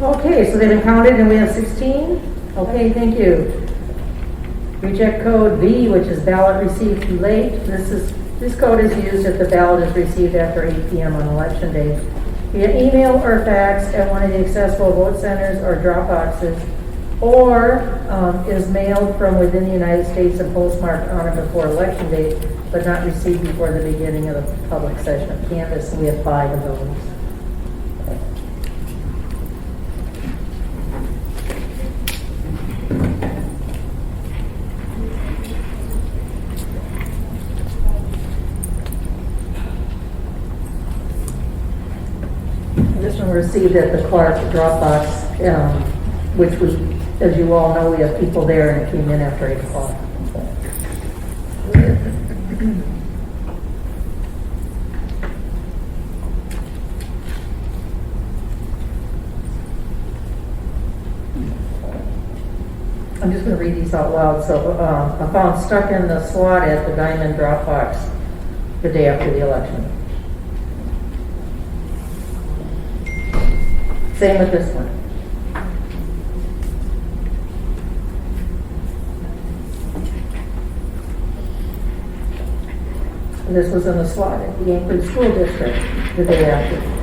Okay, so they've been counted and we have 16? Okay, thank you. Reject code B, which is ballot received too late. This code is used if the ballot is received after 8 p.m. on election day via email or fax at one of the accessible vote centers or drop boxes, or is mailed from within the United States and postmarked on or before election day, but not received before the beginning of the public session of canvass. And we have 5 of those. This one received at the Clark Dropbox, which was, as you all know, we have people there, and it came in after 8 o'clock. I'm just going to read these out loud. So I found stuck in the slot at the Diamond Dropbox the day after the election. Same with this one. This was in the slot at the Anchorage School District the day after.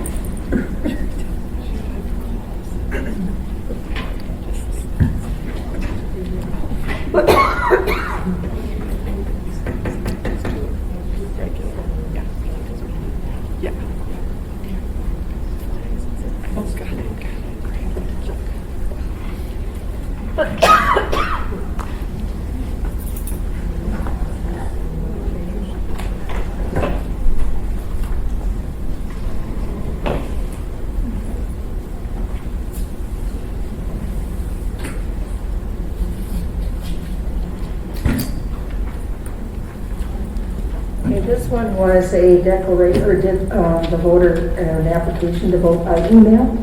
This one was a declaration, or did the voter an application to vote by email.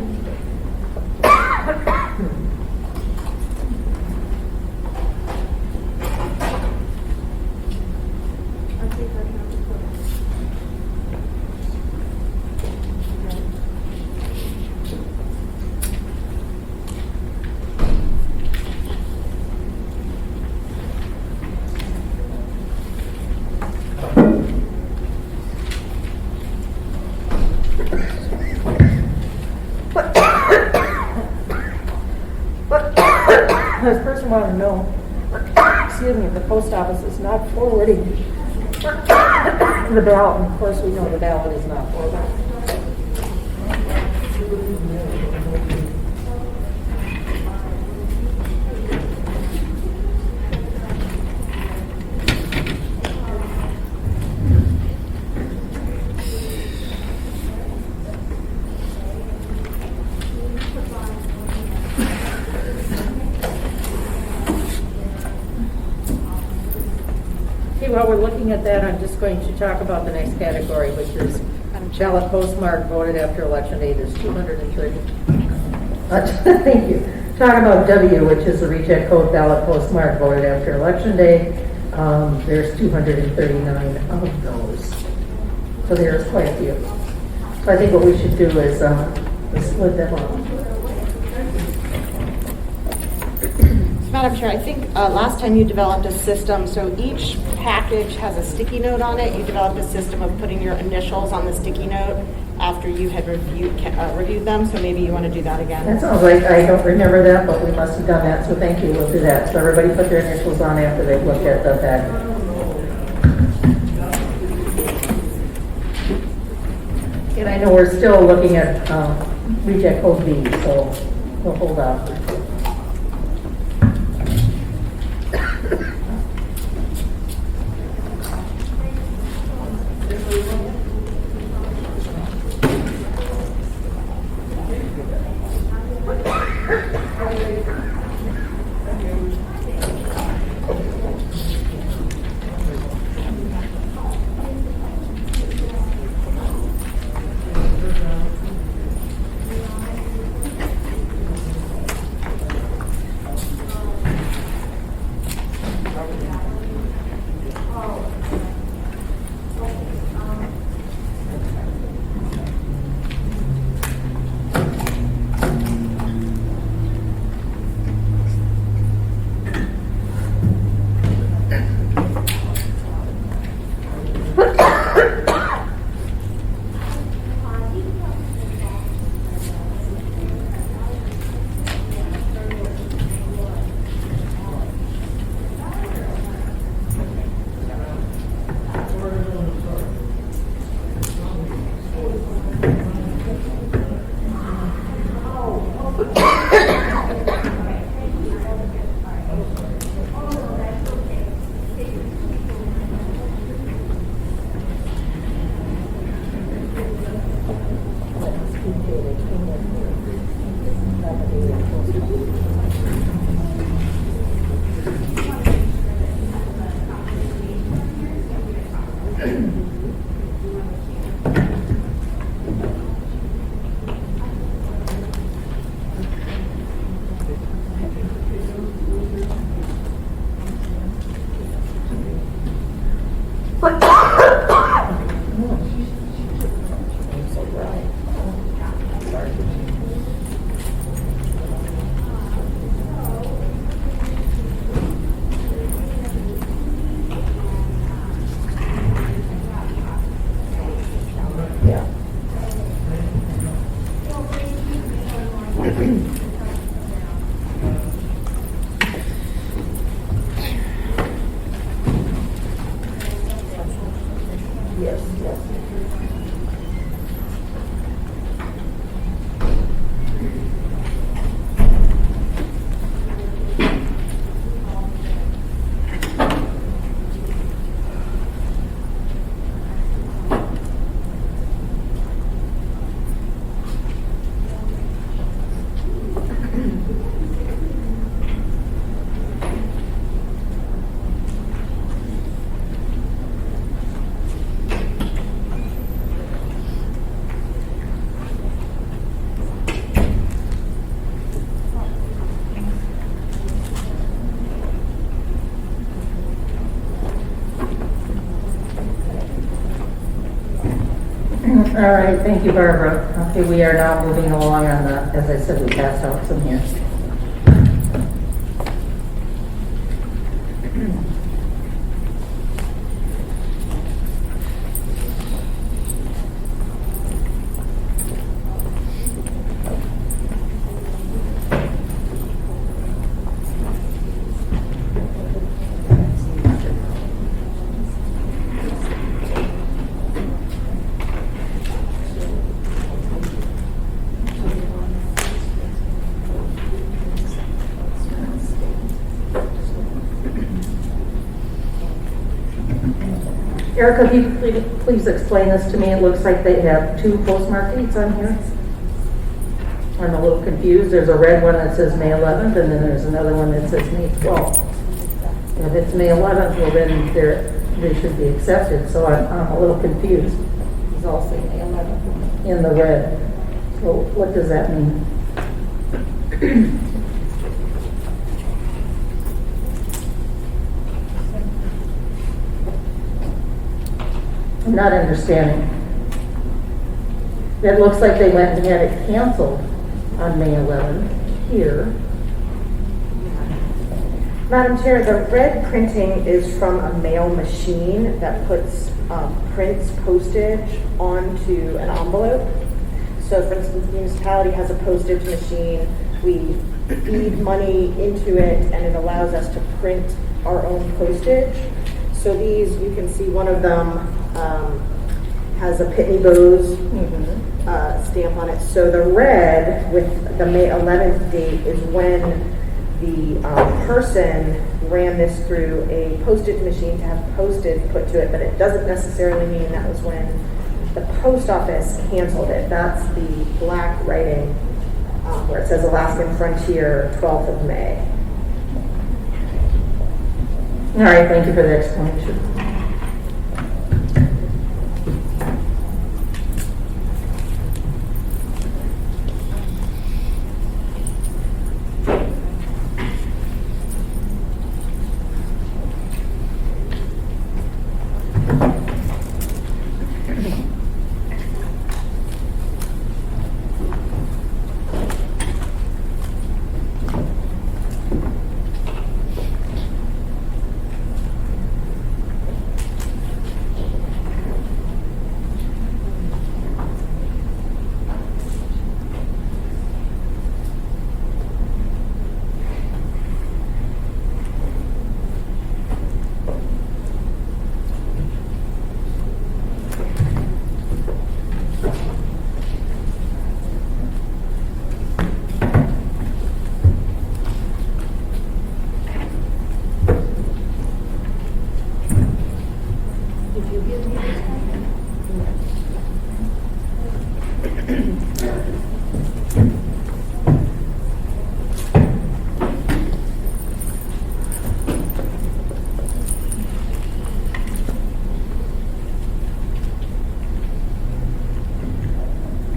This person wanted to know, excuse me, if the post office is not forwarding the ballot. And of course, we know the ballot is not forwarded. While we're looking at that, I'm just going to talk about the next category, which is ballot postmark voted after election day. There's 230. Thank you. Talk about W, which is the reject code ballot postmark voted after election day. There's 239 of those. So there's quite a few. So I think what we should do is split them up.
Madam Chair, I think last time you developed a system, so each package has a sticky note on it. You developed a system of putting your initials on the sticky note after you had reviewed them, so maybe you want to do that again.
That sounds like, I don't remember that, but we must have done that, so thank you, we'll do that. So everybody put their initials on after they've looked at the package. And I know we're still looking at reject code B, so we'll hold off. Yes, yes. All right, thank you, Barbara. Okay, we are now moving along on the, as I said, we passed out some here. Erica, can you please explain this to me? It looks like they have two postmark dates on here. I'm a little confused. There's a red one that says May 11th, and then there's another one that says May 12th. If it's May 11th, well then they should be accepted, so I'm a little confused. These all say May 11th in the red. So what does that mean? I'm not understanding. It looks like they went and had it canceled on May 11th here.
Madam Chair, the red printing is from a mail machine that prints postage onto an envelope. So for instance, the municipality has a postage machine. We feed money into it and it allows us to print our own postage. So these, you can see one of them has a Pitney Bowes stamp on it. So the red with the May 11th date is when the person ran this through a postage machine to have postage put to it, but it doesn't necessarily mean that was when the post office canceled it. That's the black writing where it says Alaskan Frontier, 12th of May.
All right, thank you for the explanation.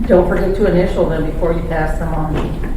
Don't forget to initial them before you pass them on.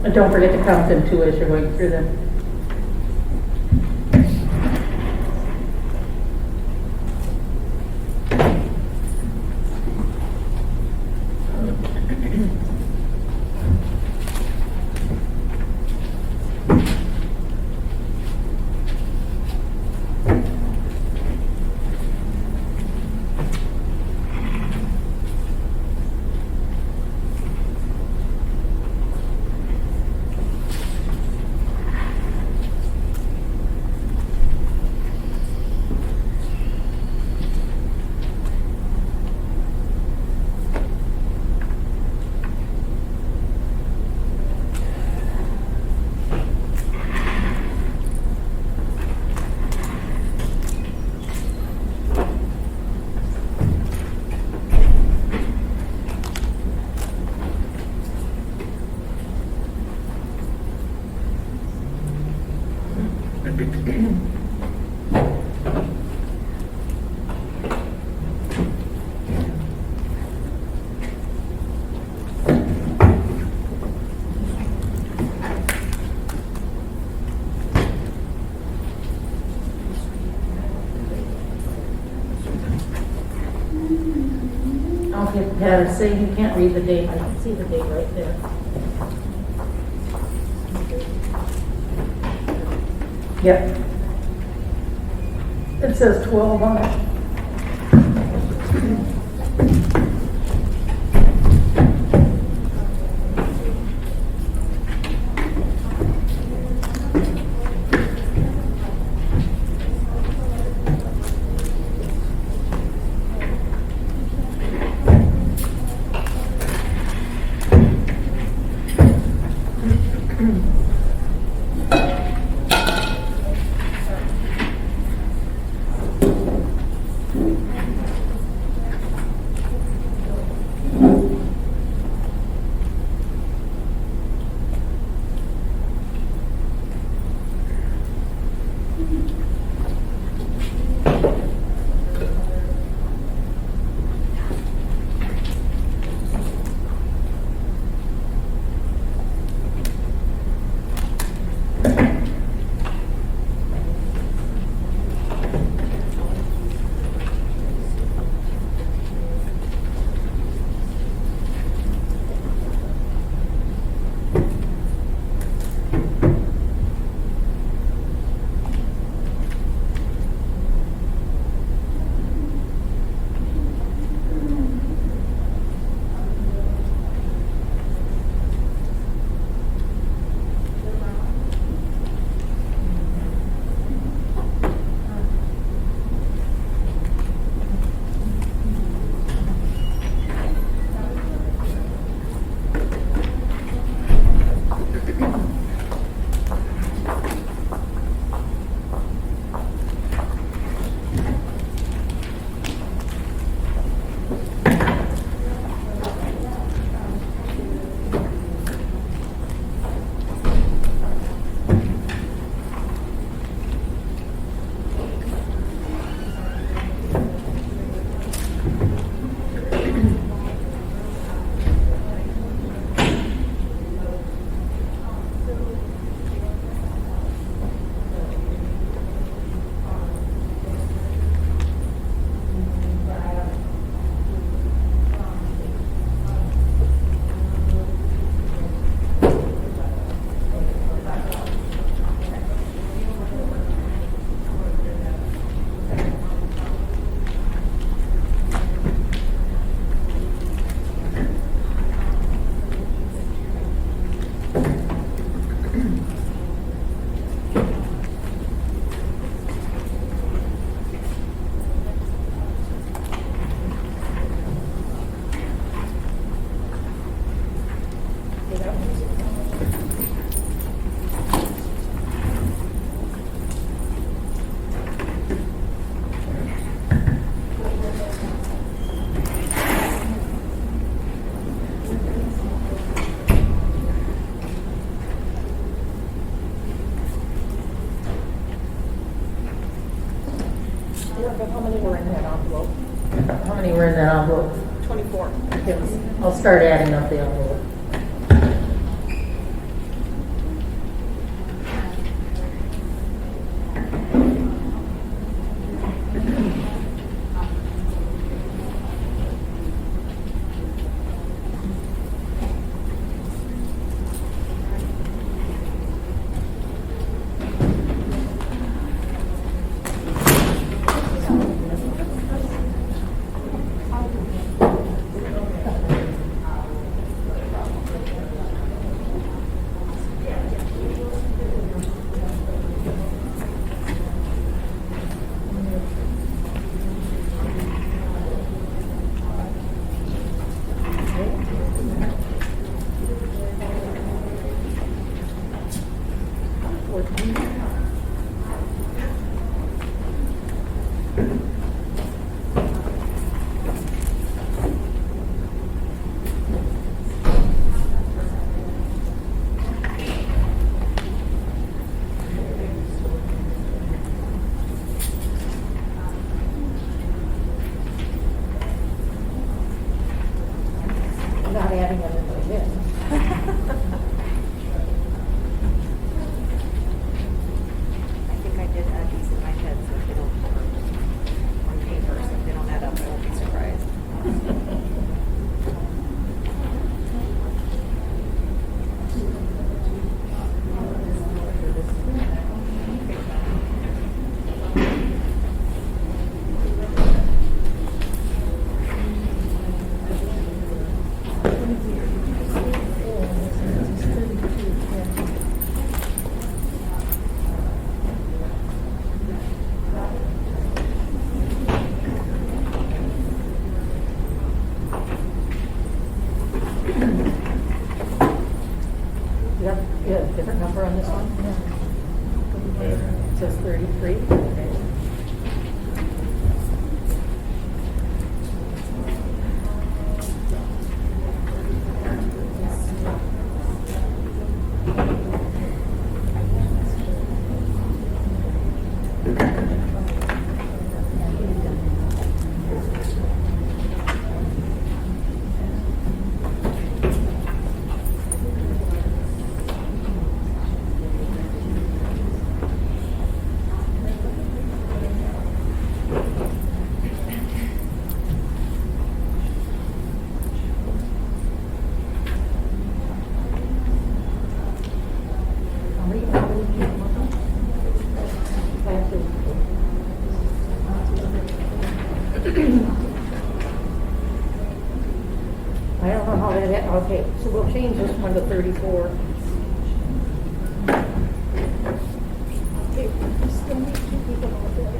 And don't forget to count them too as you're going through them. Okay, Pat, say you can't read the date. I can see the date right there. Yep. It says 12 on it.
How many were in that envelope?
How many were in that envelope?
24.
I'll start adding up the envelope. 33. Okay. I don't know how that, okay, so we'll change this one to 34.
Okay, we still need 2 people out there.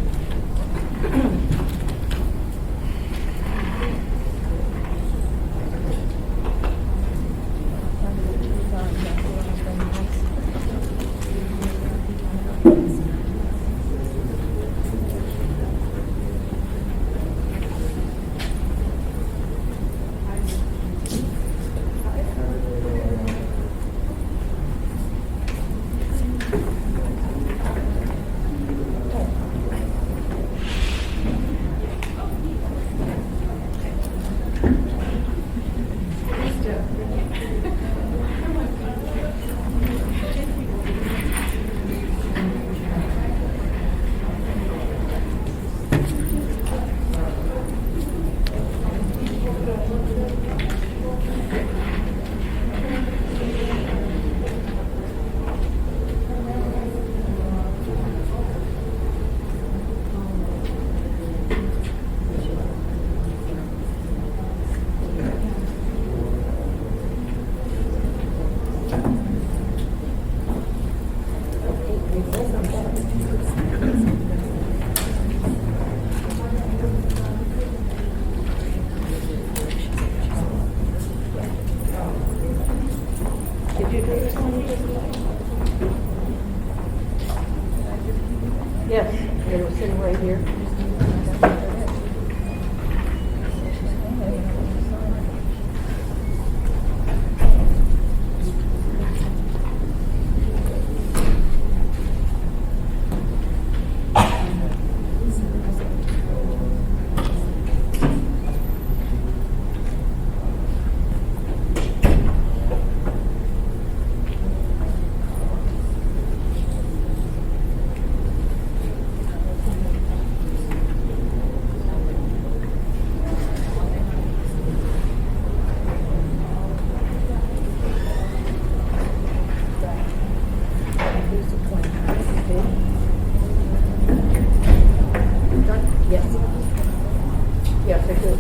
Yes, they were sitting right here. Yes. Yes, I do.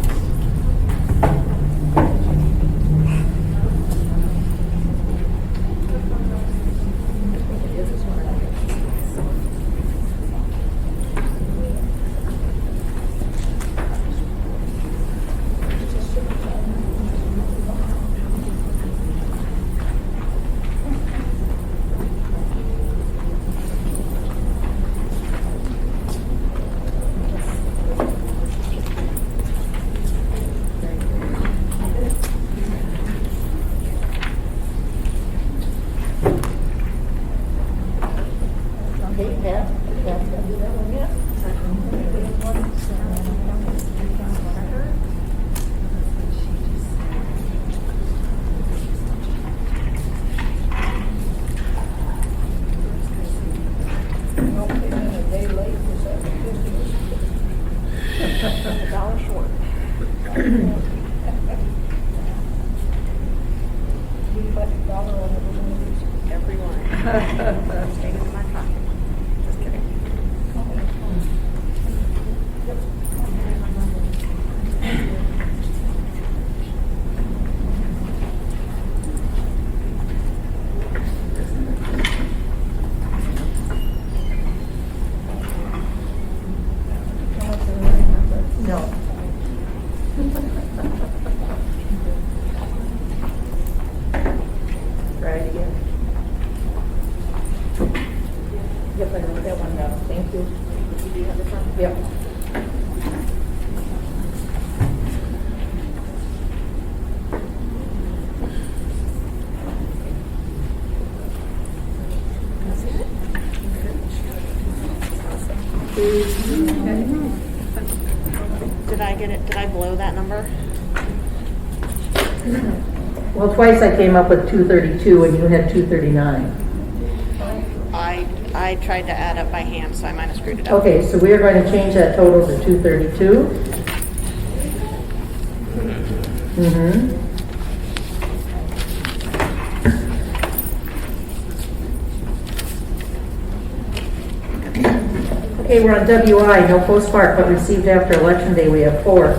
Okay, Pat, Pat's gonna do that one yet? $1 short.
Everyone. Staying in my pocket. Just kidding.
No. Try it again. Thank you.
Do you have this one?
Yep.
Did I get it? Did I blow that number?
Well, twice I came up with 232 and you had 239.
I tried to add up by hand, so I might have screwed it up.
Okay, so we are going to change that total to 232. Mm-hmm. Okay, we're on WI, no postmark, but received after Election Day, we have 4.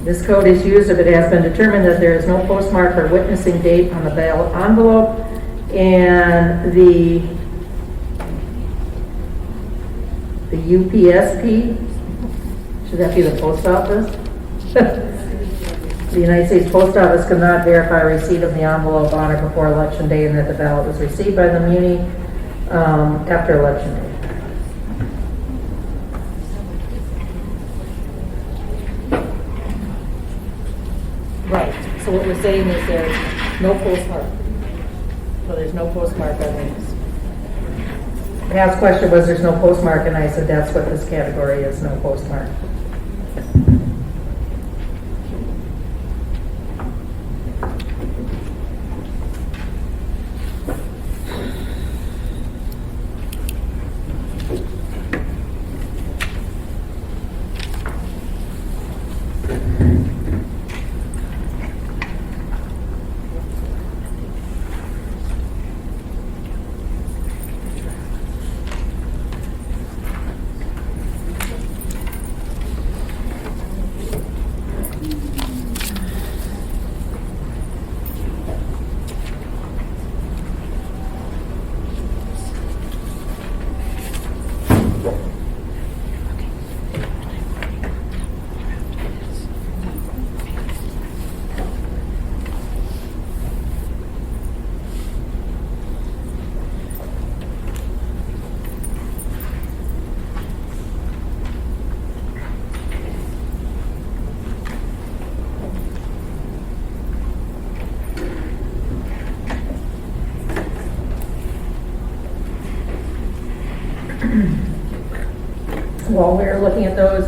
This code is used if it has been determined that there is no postmark or witnessing date on the ballot envelope, and the UPSP, should that be the post office? The United States Post Office cannot verify receipt of the envelope on or before Election Day and that the ballot was received by the Muni after Election Day. Right, so what we're saying is there's no postmark. So there's no postmark on these. The asked question was there's no postmark, and I said that's what this category is, no postmark. While we were looking at those,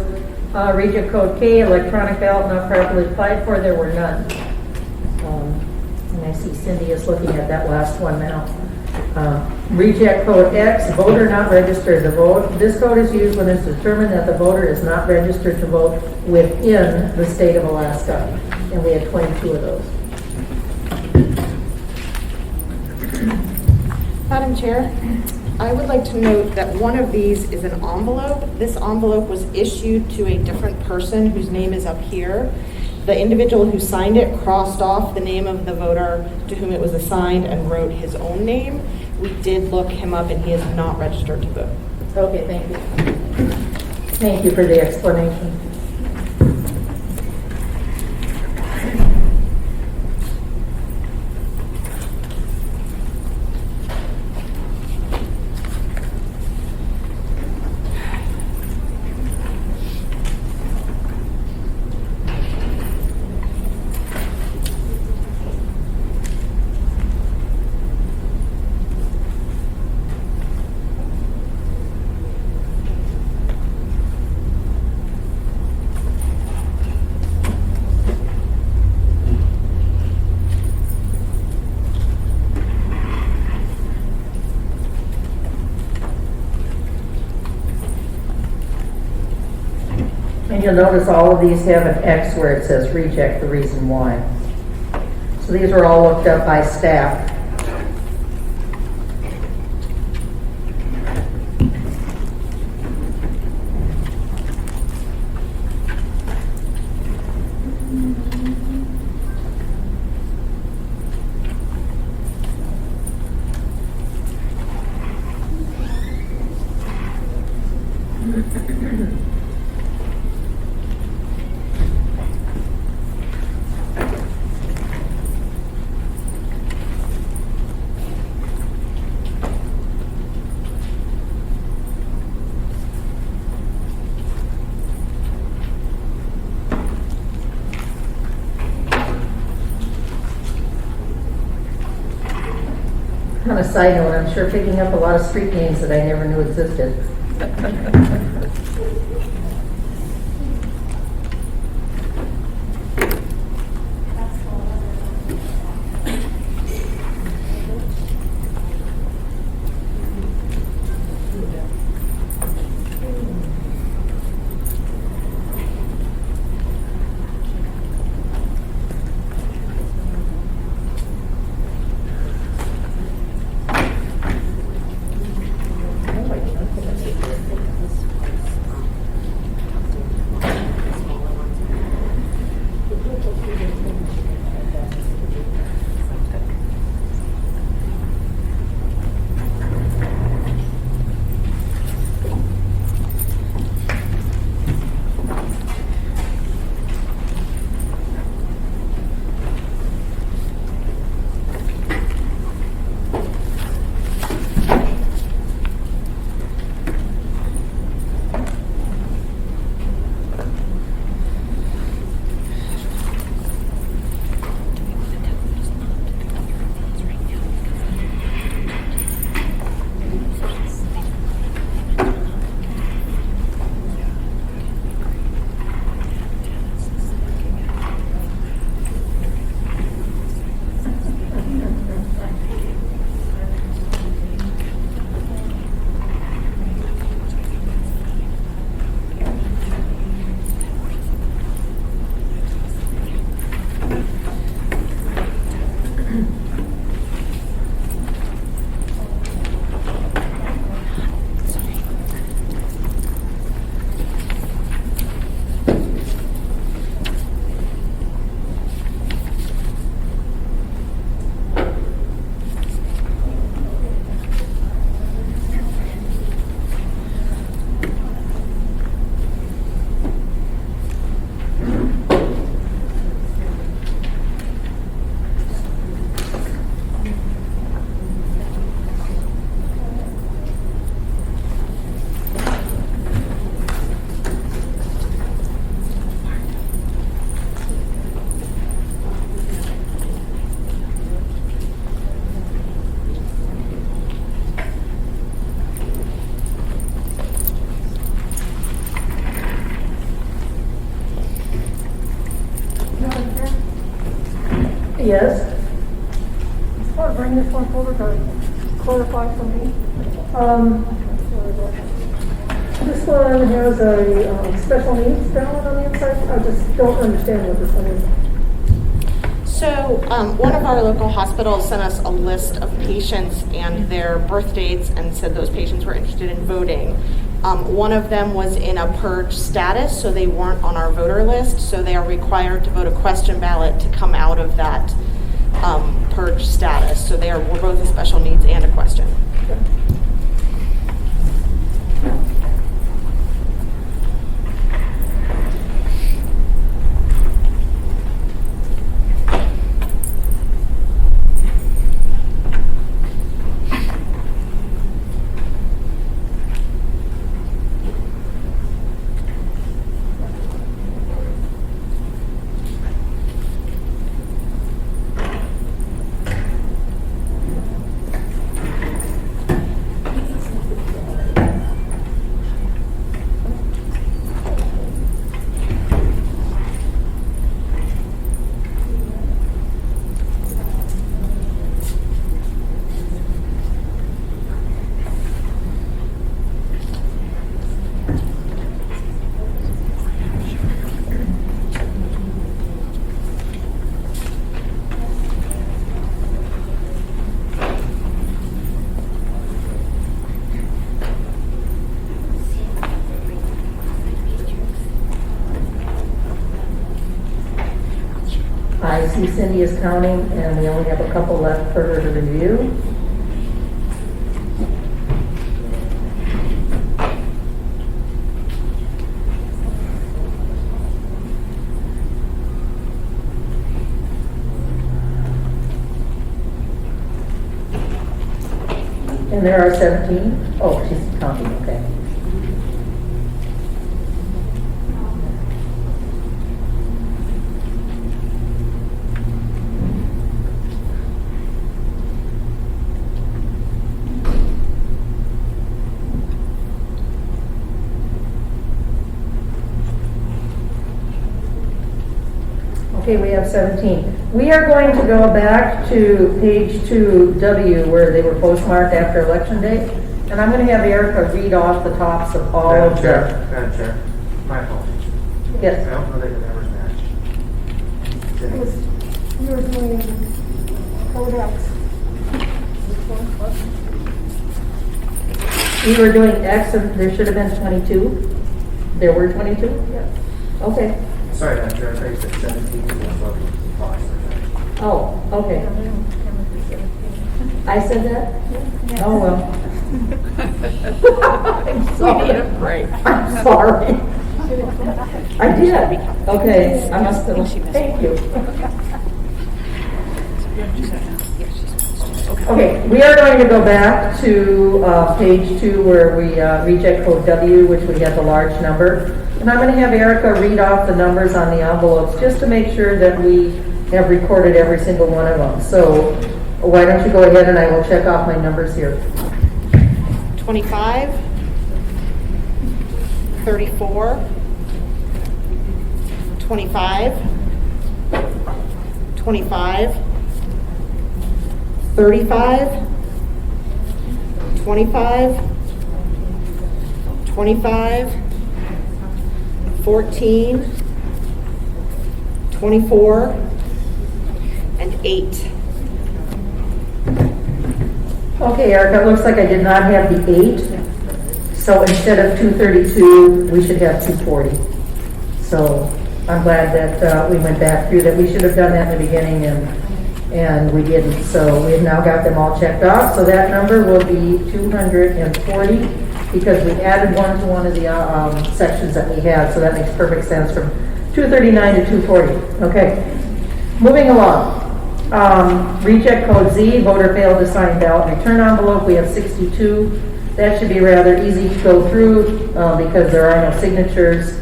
Region Code K, electronic ballot not properly applied for, there were none. And I see Cindy is looking at that last one now. Reject Code X, voter not registered to vote. This code is used when it's determined that the voter is not registered to vote within the state of Alaska. And we had 22 of those.
Madam Chair, I would like to note that one of these is an envelope. This envelope was issued to a different person whose name is up here. The individual who signed it crossed off the name of the voter to whom it was assigned and wrote his own name. We did look him up and he is not registered to vote.
Okay, thank you. Thank you for the explanation. And you'll notice all of these have an X where it says reject, the reason why. So these were all looked up by staff. On a side note, I'm sure picking up a lot of street names that I never knew existed. Yes.
I want to bring this one forward to clarify something. This one has a special needs ballot on the inside. I just don't understand what this one is.
So one of our local hospitals sent us a list of patients and their birth dates and said those patients were interested in voting. One of them was in a purge status, so they weren't on our voter list, so they are required to vote a question ballot to come out of that purge status. So we're both a special needs and a question.
I see Cindy is counting, and we only have a couple left for her to review. And there are 17. Oh, she's counting, okay. Okay, we have 17. We are going to go back to page 2W where they were postmarked after Election Day. And I'm going to have Erica read off the tops of all of them.
Madam Chair, my apologies. I
Yes,
don't know that your numbers match.
It was, you were doing code X. Which one?
we were doing X and there should have been 22. There were 22?
Yes.
Okay.
Sorry, Madam Chair, I thought you said 17. That's what we lost.
Oh, okay. I said that? Oh, well. I'm sorry.
We need a break.
I'm sorry. I did. Okay, I must have, thank you. Okay, we are going to go back to page 2 where we reject code W, which we have the large number. And I'm going to have Erica read off the numbers on the envelopes just to make sure that we have recorded every single one of them. So why don't you go ahead and I will check off my numbers here.
25, 34, 25, 25, 35, 25, 25, 14, 24, and 8.
Okay, Erica, it looks like I did not have the 8. So instead of 232, we should have 240. So I'm glad that we went back through that. We should have done that in the beginning and we didn't. So we've now got them all checked off. So that number will be 240 because we added one to one of the sections that we had. So that makes perfect sense from 239 to 240. Okay, moving along. Reject code Z, voter failed to sign ballot return envelope. We have 62. That should be rather easy to go through because there are no signatures.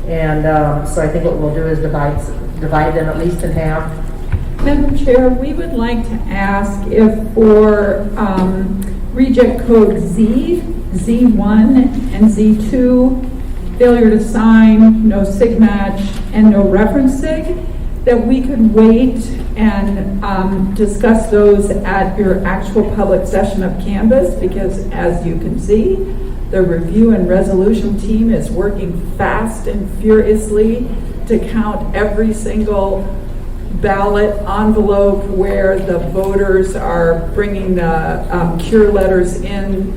And so I think what we'll do is divide them at least in half.
Madam Chair, we would like to ask if for reject code Z, Z1, and Z2, failure to sign, no sig match, and no reference sig, that we could wait and discuss those at your actual public session of Canvas, because as you can see, the review and resolution team is working fast and furiously to count every single ballot envelope where the voters are bringing the cure letters in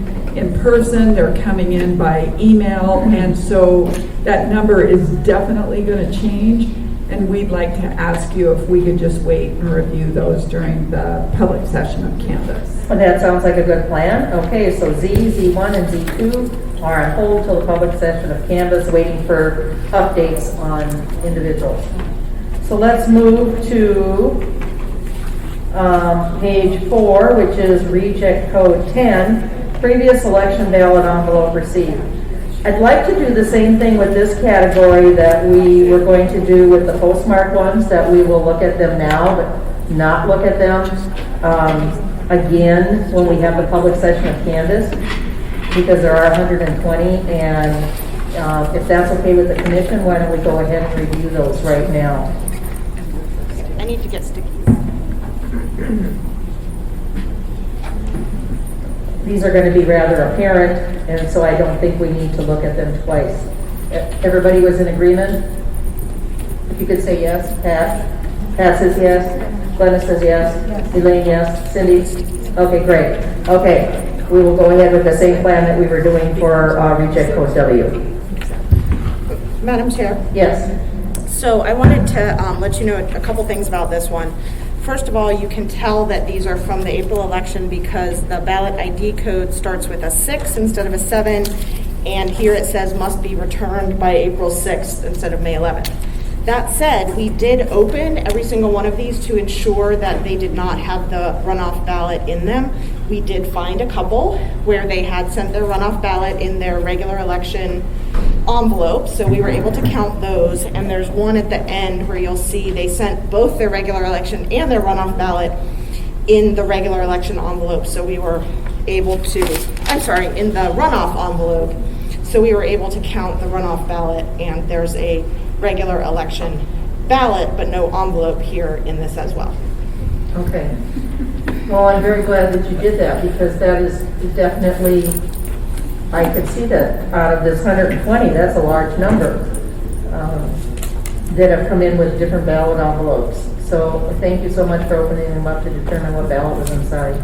person. They're coming in by email, and so that number is definitely going to change. And we'd like to ask you if we could just wait and review those during the public session of Canvas.
Well, that sounds like a good plan. Okay, so Z, Z1, and Z2 are on hold till the public session of Canvas, waiting for updates on individuals. So let's move to page 4, which is reject code 10, previous election ballot envelope received. I'd like to do the same thing with this category that we were going to do with the postmark ones, that we will look at them now, but not look at them again when we have the public session of Canvas, because there are 120, and if that's okay with the commission, why don't we go ahead and review those right now?
I need to get sticky.
These are going to be rather apparent, and so I don't think we need to look at them twice. Everybody was in agreement? If you could say yes. Pat says yes. Glenna says yes. Elaine, yes. Cindy? Okay, great. Okay, we will go ahead with the same plan that we were doing for reject code W.
Madam Chair.
Yes.
So I wanted to let you know a couple things about this one. First of all, you can tell that these are from the April election because the ballot ID code starts with a 6 instead of a 7, and here it says must be returned by April 6th instead of May 11th. That said, we did open every single one of these to ensure that they did not have the runoff ballot in them. We did find a couple where they had sent their runoff ballot in their regular election envelope, so we were able to count those, and there's one at the end where you'll see they sent both their regular election and their runoff ballot in the regular election envelope, so we were able to, in the runoff envelope, so we were able to count the runoff ballot, and there's a regular election ballot, but no envelope here in this as well.
Okay. Well, I'm very glad that you did that, because that is definitely, I could see that out of this 120, that's a large number, that have come in with different ballot envelopes. So thank you so much for opening them up to determine what ballot was inside.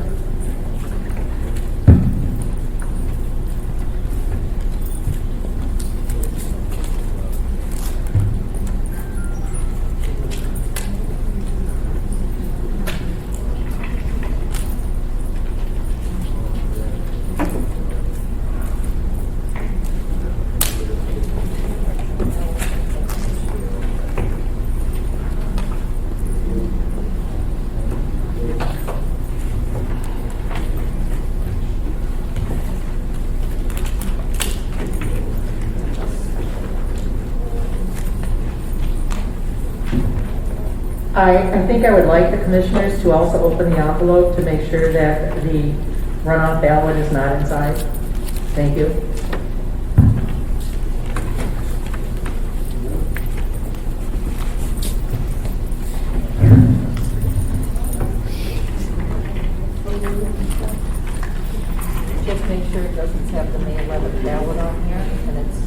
I think I would like the commissioners to also open the envelope to make sure that the runoff ballot is not inside. Thank you. Just make sure it doesn't have the May 11th ballot on here, and it's,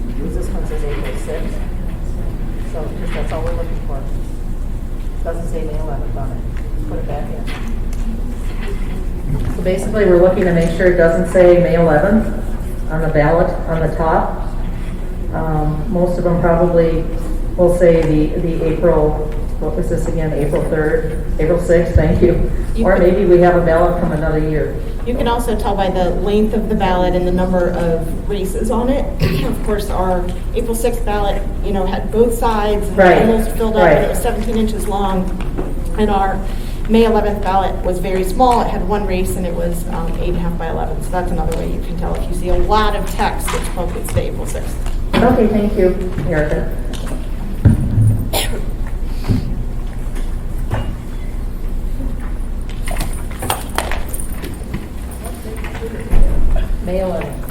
because this one says April 6th. So just that's all we're looking for. Doesn't say May 11th on it. Put it back in. So basically, we're looking to make sure it doesn't say May 11th on the ballot on the top. Most of them probably will say the April, what was this again, April 3rd, April 6th, thank you. Or maybe we have a ballot from another year.
You can also tell by the length of the ballot and the number of races on it. Of course, our April 6th ballot, had both sides and
Right.
almost filled up, and it was 17 inches long. And our May 11th ballot was very small. It had one race, and it was 8.5 by 11. So that's another way you can tell. If you see a lot of text, it's probably the April 6th.
Okay, thank you, Erica. May 11th.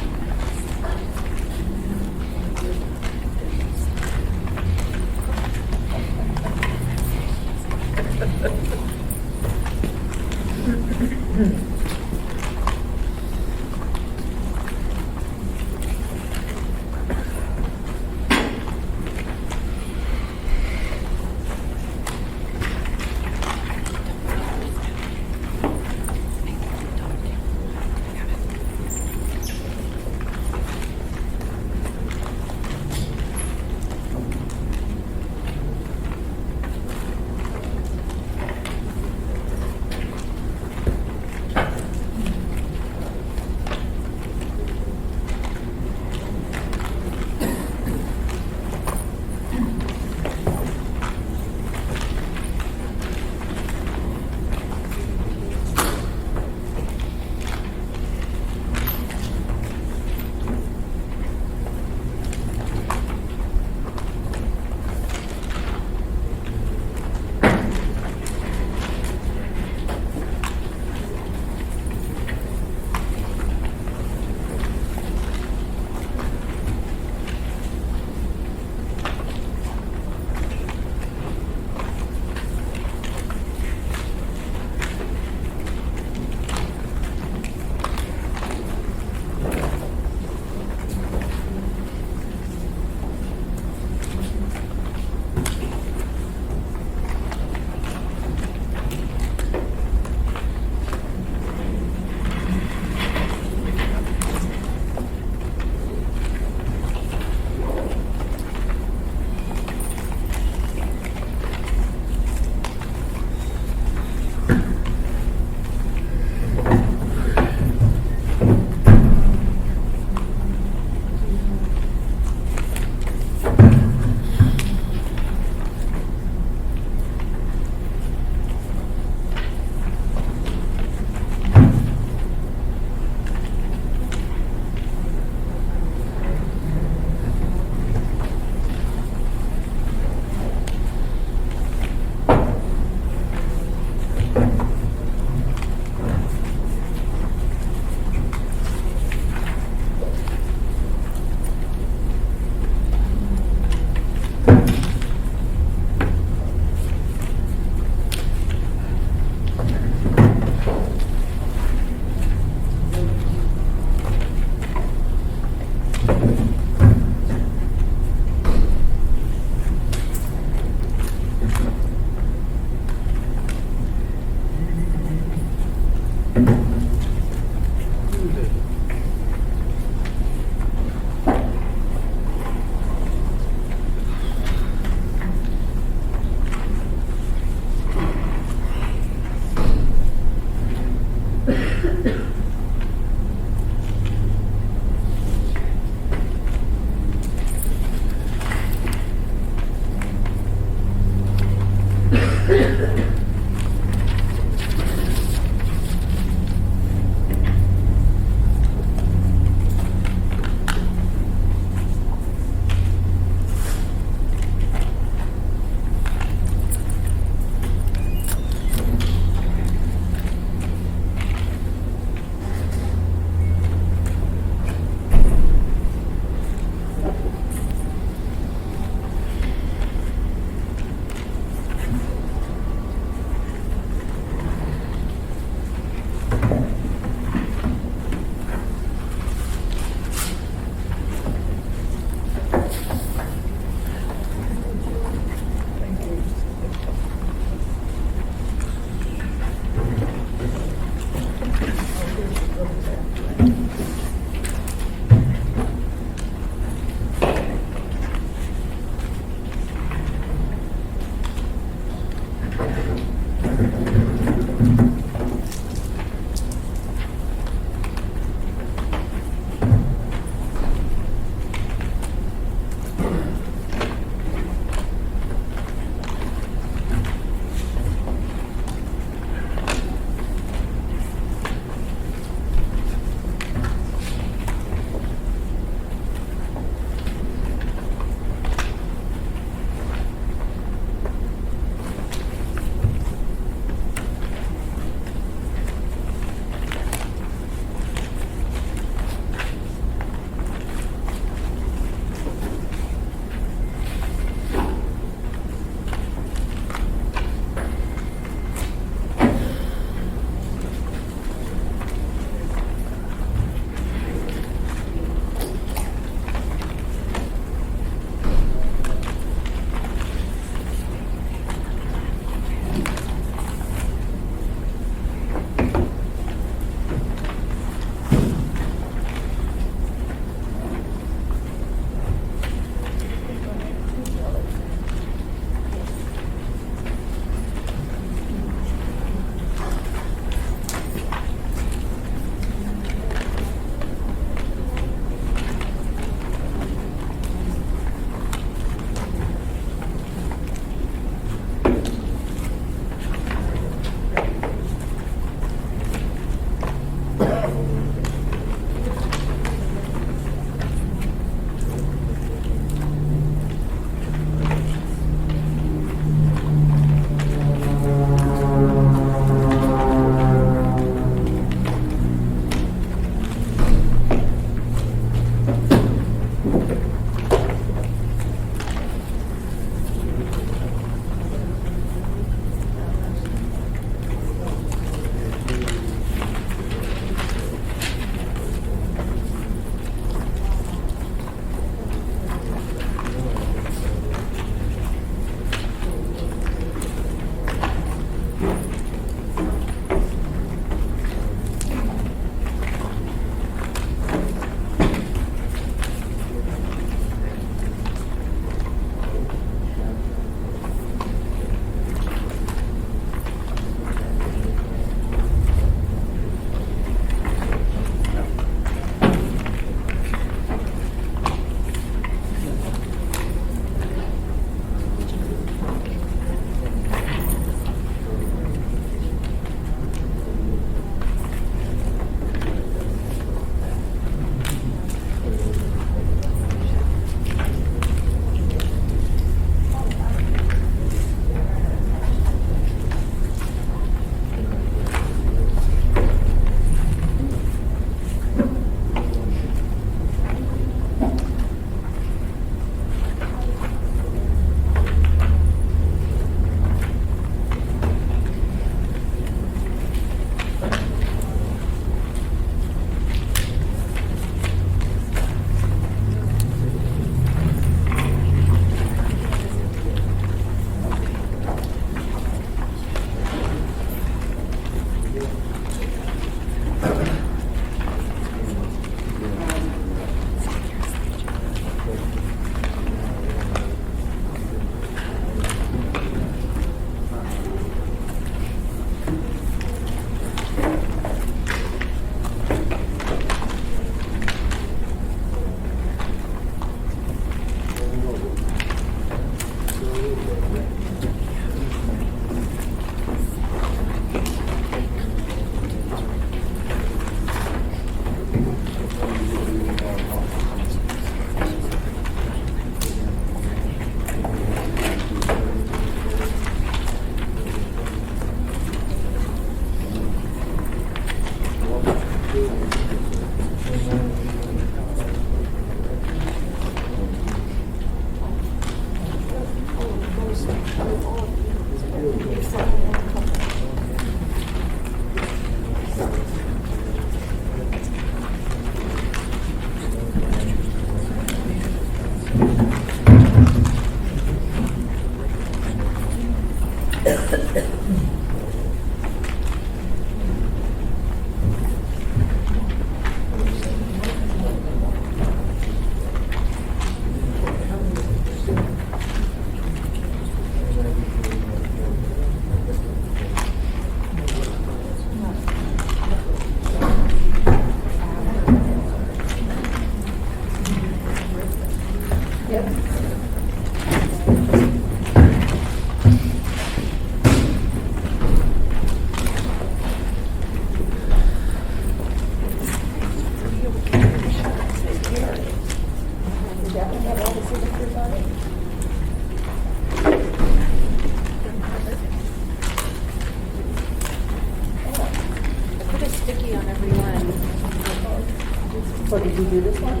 So did you do this one?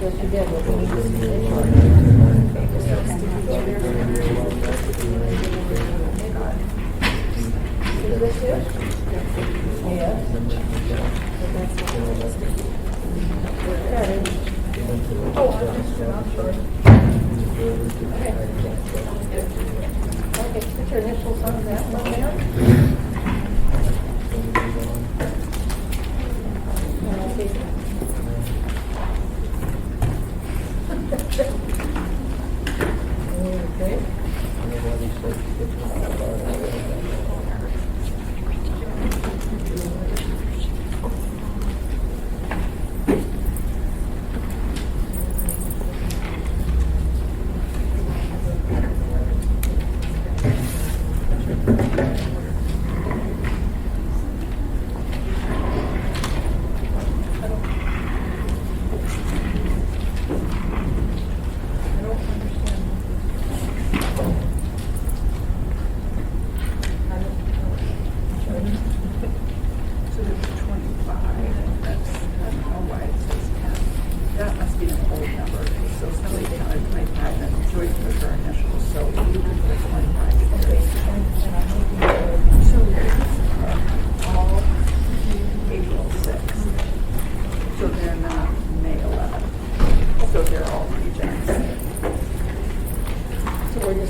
Yes, you did. Well, can you just Is this it? Yes. Oh, I'm sorry. Okay, put your initials on that one there. Okay.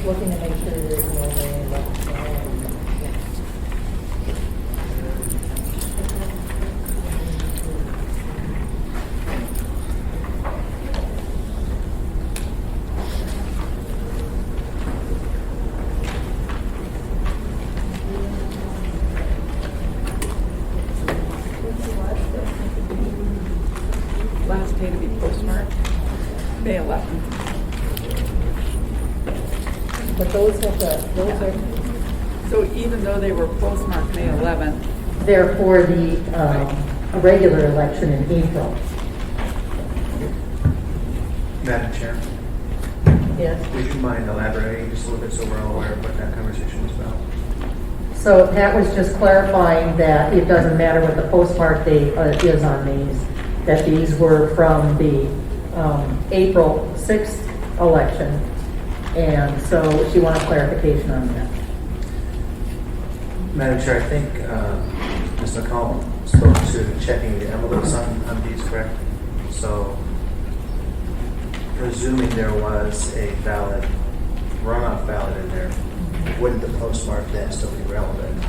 Looking to make sure there's no way left.
Last day to be postmarked, May 11th.
But those are,
So even though they were postmarked May 11th,
they're for the regular election in April.
Madam Chair,
Yes.
would you mind elaborating just a little bit so we're all aware of what that conversation was about?
So that was just clarifying that it doesn't matter what the postmark date is on these, that these were from the April 6th election. And so she wanted clarification on that.
Madam Chair, I think Ms. McCall spoke to checking the envelopes on these, correct? So presuming there was a valid runoff ballot in there, wouldn't the postmark then still be relevant?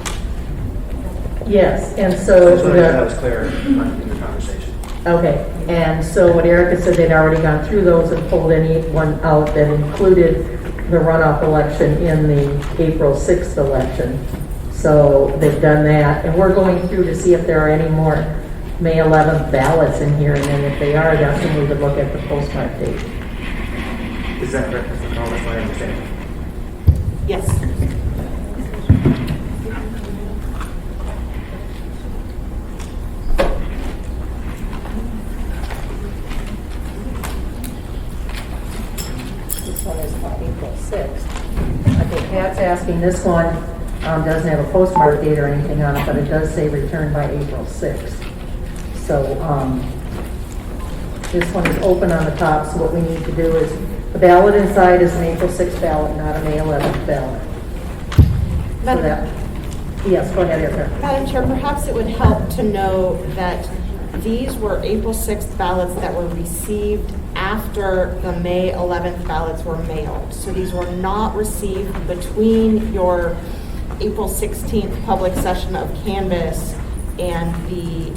Yes, and
I
so,
just wanted to make sure that was clear in the conversation.
okay, and so what Erica said, they'd already gone through those and pulled anyone out that included the runoff election in the April 6th election. So they've done that, and we're going through to see if there are any more May 11th ballots in here, and then if they are, that's when we would look at the postmark date.
Is that correct, Mr. McCall? That's my understanding.
Yes.
This one is April 6th. Okay, Pat's asking, this one doesn't have a postmark date or anything on it, but it does say return by April 6th. So this one is open on the top, so what we need to do is, the ballot inside is an April 6th ballot, not a May 11th ballot. So
Madam-
that, yes, go ahead, Erica.
Madam Chair, perhaps it would help to know that these were April 6th ballots that were received after the May 11th ballots were mailed. So these were not received between your April 16th public session of canvass and the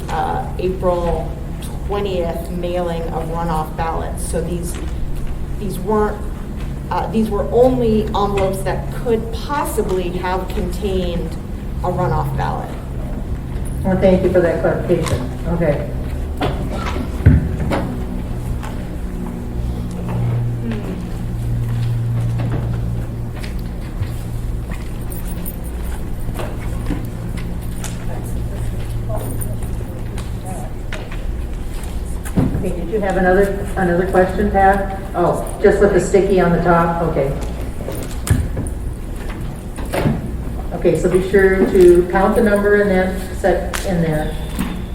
April 20th mailing of runoff ballots. So these weren't, these were only envelopes that could possibly have contained a runoff ballot.
Well, thank you for that clarification. Okay. Okay, did you have another question, Pat? Oh, just with the sticky on the top? Okay. Okay, so be sure to count the number and then set in there,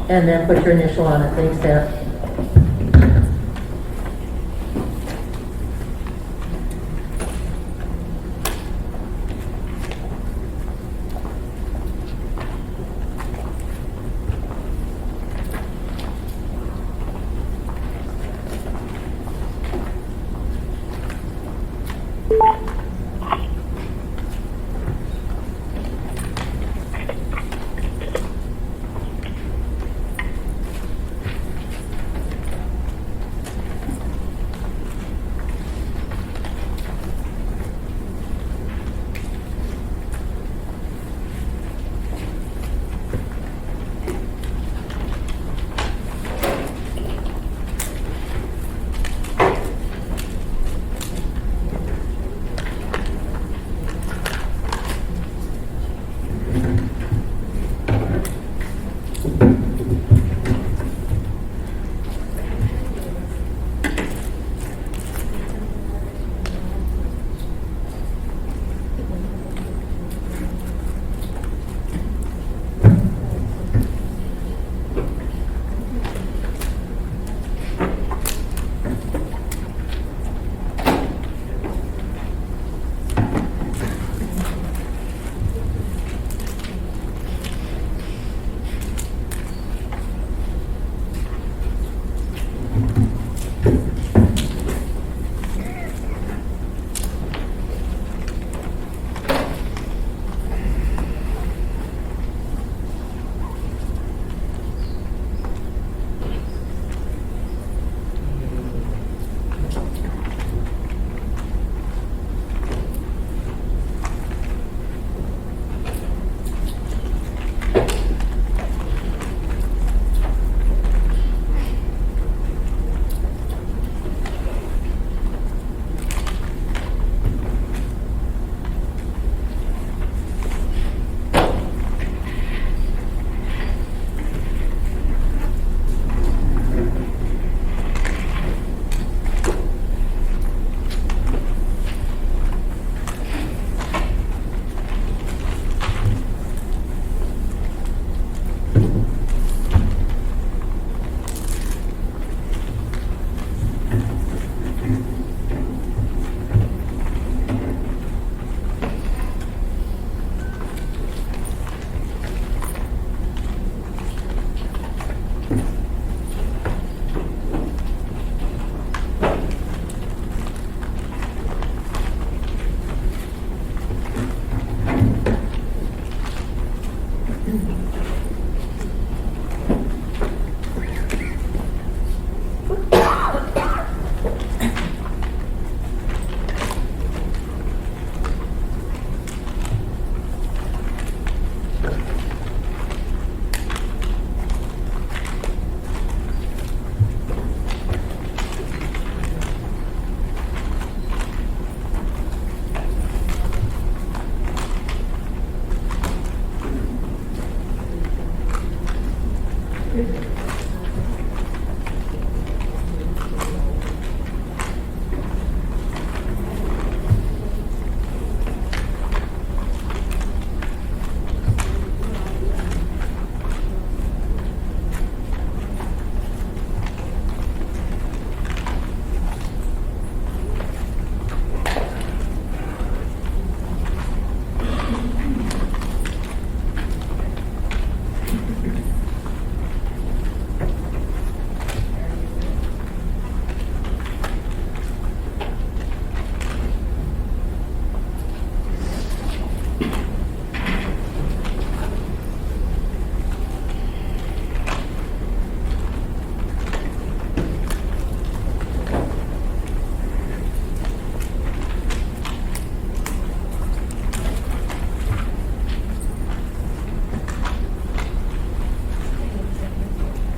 and then put your initial on it. Thanks, Pat.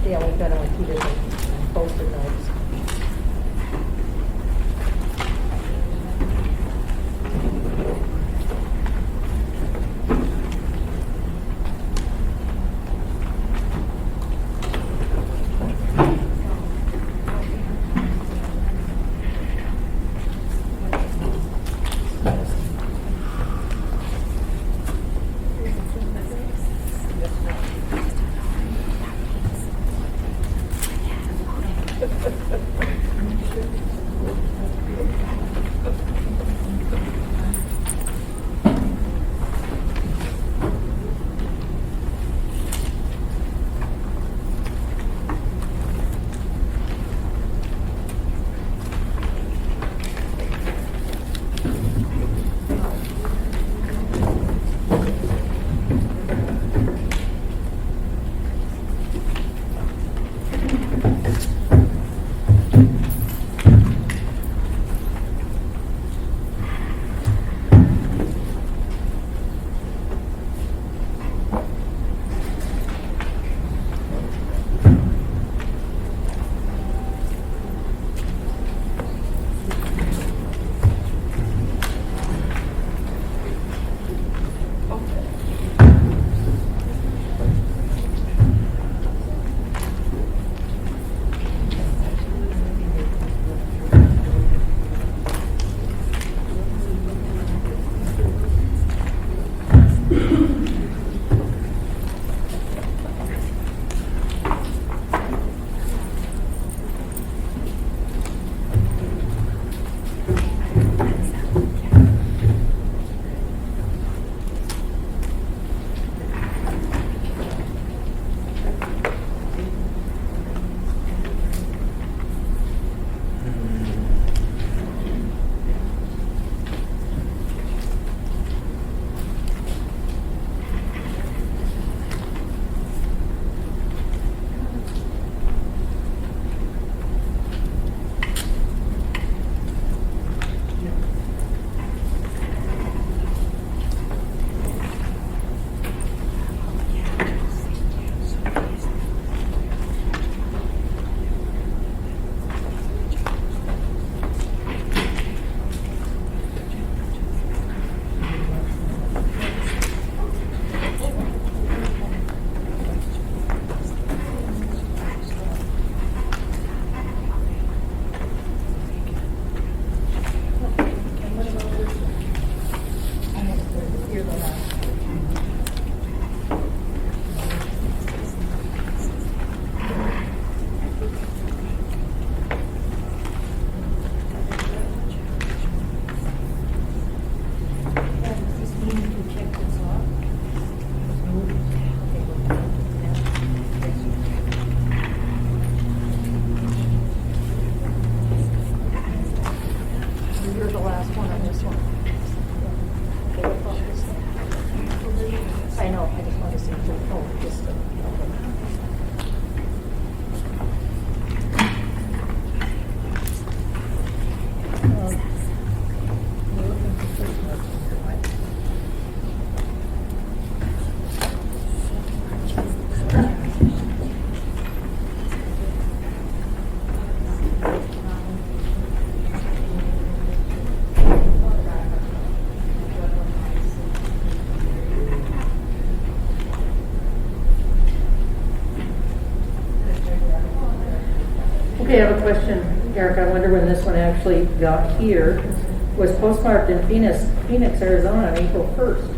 Yeah, we've got on 2 different post-it notes. Okay, I have a question, Eric. I wonder when this one actually got here. Was postmarked in Phoenix, Arizona on April 1st.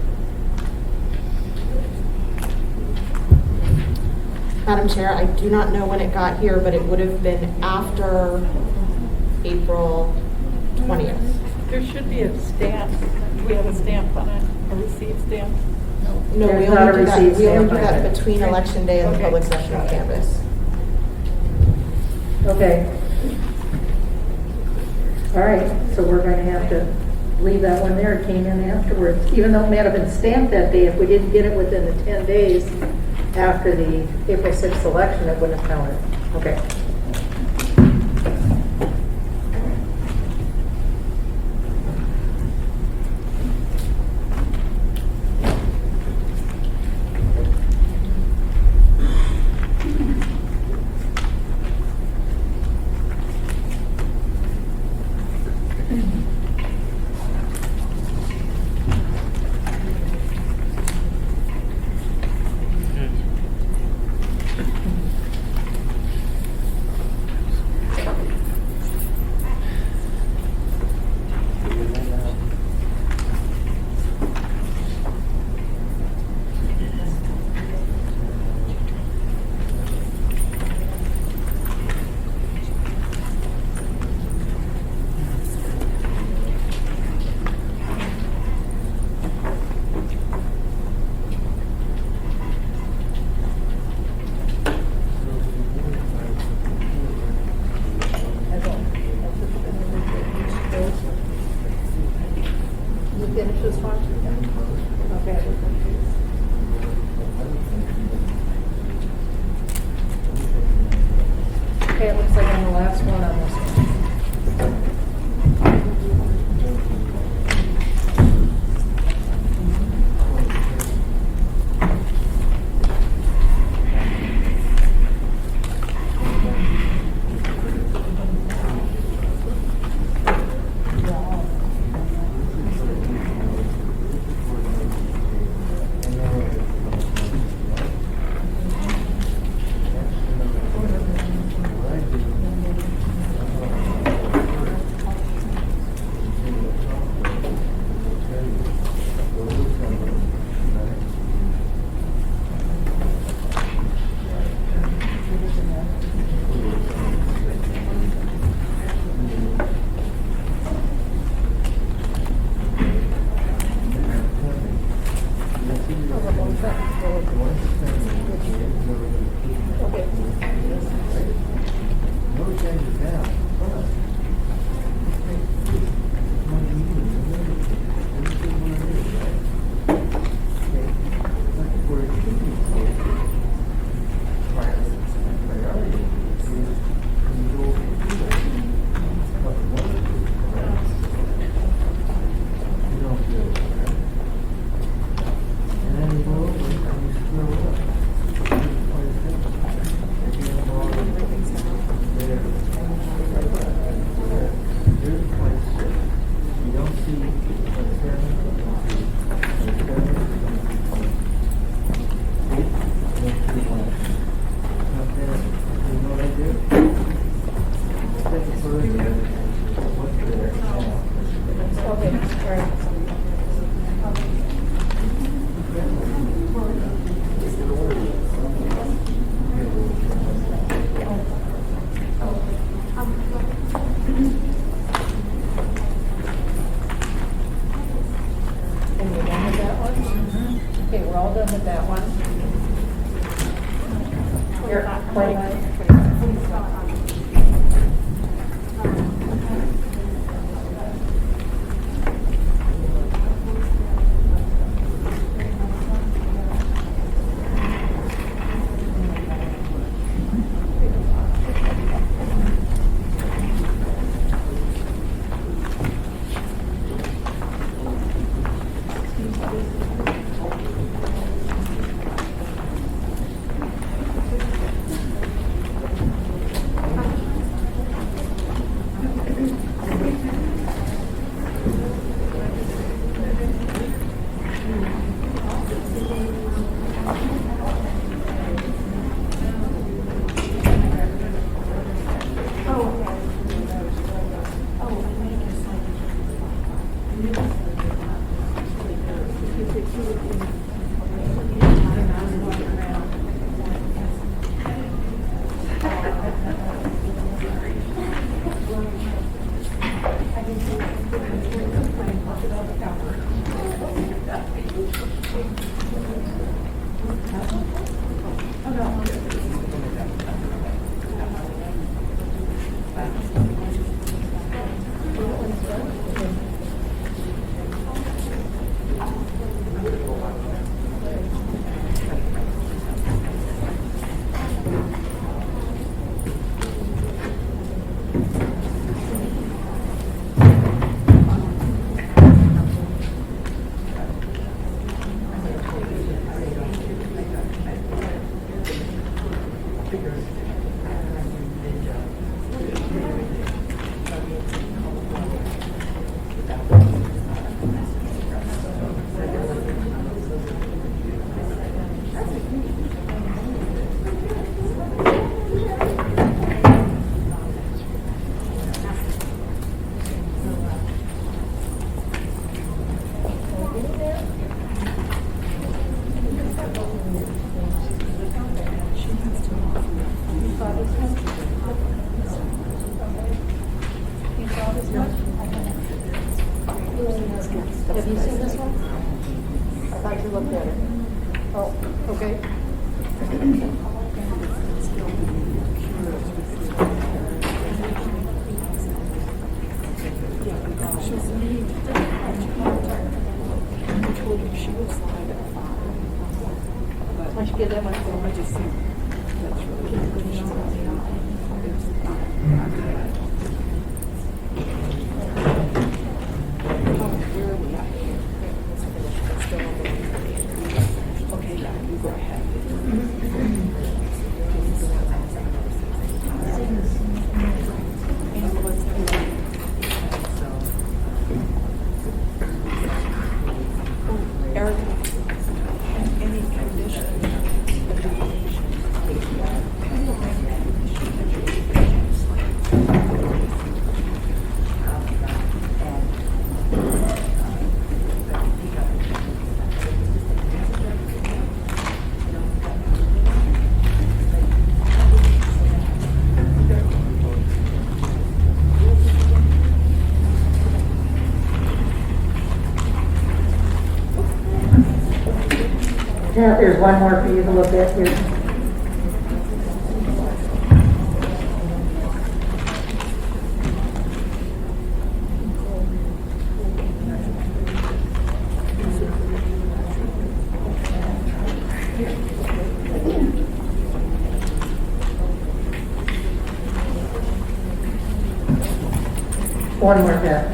Madam Chair, I do not know when it got here, but it would have been after April 20th.
There should be a stamp. We have a stamp on it, a receipt stamp.
No,
There's
we
not a
only do that,
receipt
we only
stamp
do
on
that
it.
between Election Day and the
Okay.
public session of canvas.
Okay. All right, so we're going to have to leave that one there. It came in afterwards. Even though it may have been stamped that day, if we didn't get it within the 10 days after the April 6th election, it wouldn't have counted. Okay.
You finish this one? Okay. Okay, it looks like I'm the last one on this one. And we're done with that one? Okay, we're all done with that one. You're not quite. Have you seen this one? I thought you looked at it. Oh, okay. Why don't you give that one to me?
Yeah, there's one more for you to look at here. One more, Pat.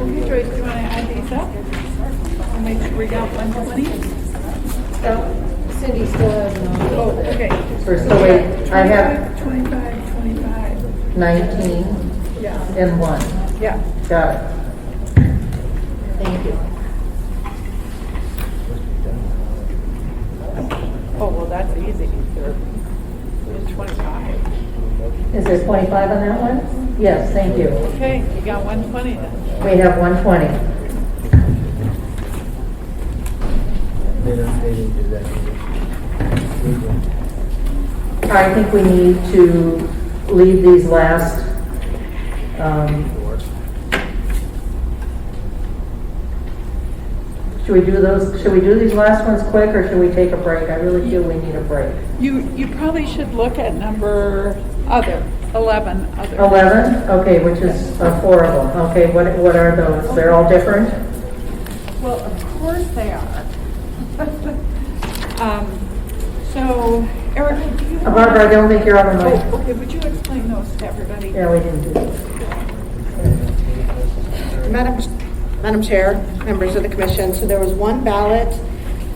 Okay, Joyce, do you want to add these up? I'll make sure we got 120.
Cindy still has an
Oh, okay.
Or so wait, I have
25.
19
Yeah,
and 1.
yeah.
Got it. Thank you.
Oh, well, that's easy. There's 25.
Is there 25 on that one? Yes, thank you.
Okay, you got 120 then.
We have 120.
They didn't do that.
I think we need to leave these last, should we do these last ones quick, or should we take a break? I really feel we need a break.
You probably should look at number 11 other.
11, okay, which is 4 of them. Okay, what are those? They're all different?
Well, of course they are. So, Erica, do you want...
Barbara, I don't think you're on the mic.
Oh, okay, would you explain those to everybody?
Yeah, we didn't do that.
Madam Chair, members of the commission, so there was one ballot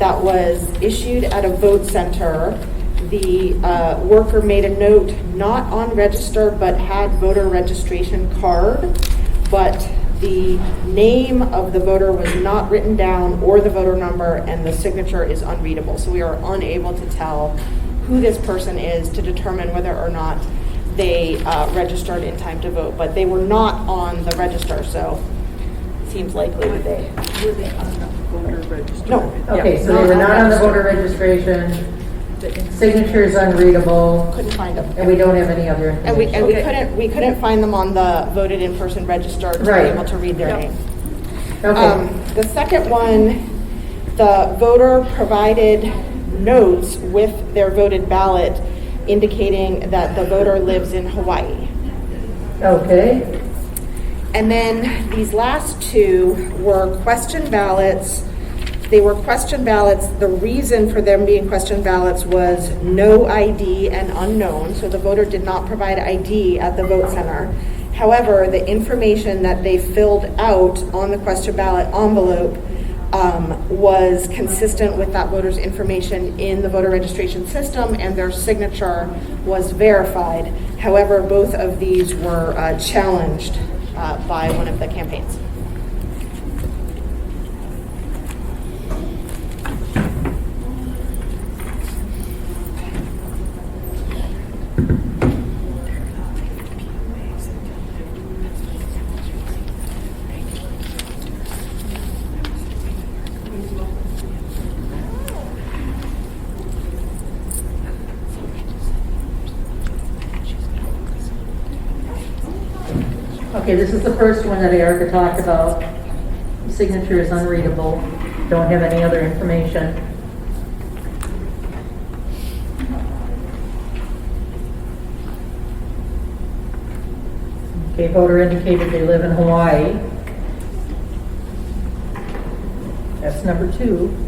that was issued at a vote center. The worker made a note not on register but had voter registration card, but the name of the voter was not written down or the voter number, and the signature is unreadable. So we are unable to tell who this person is to determine whether or not they registered in time to vote. But they were not on the register, so it seems likely that they.
Were they on the voter register?
No.
Okay, so they were not on the voter registration, signatures unreadable,
Couldn't find them.
and we don't have any other
And we,
information.
and we couldn't find them on the voted in person register to be
Right.
able to read their name.
Okay,
The second one, the voter provided notes with their voted ballot indicating that the voter lives in Hawaii.
okay,
And then these last two were question ballots. They were question ballots. The reason for them being question ballots was no ID and unknown. So the voter did not provide ID at the vote center. However, the information that they filled out on the question ballot envelope was consistent with that voter's information in the voter registration system, and their signature was verified. However, both of these were challenged by one of the campaigns.
okay, this is the first one that Erica talked about. Signature is unreadable, don't have any other information. Okay, voter indicated they live in Hawaii. That's number 2.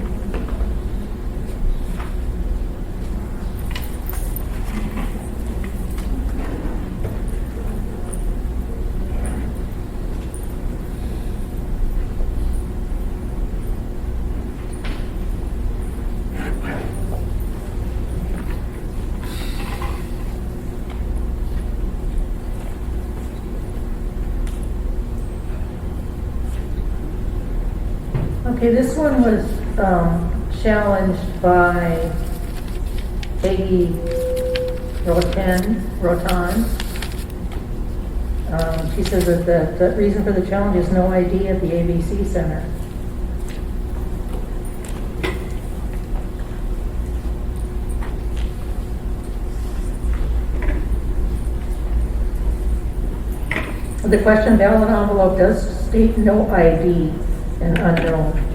Okay, this one was challenged by Peggy Rotan. She says that the reason for the challenge is no ID at the ABC Center. The question ballot envelope does state no ID and unknown.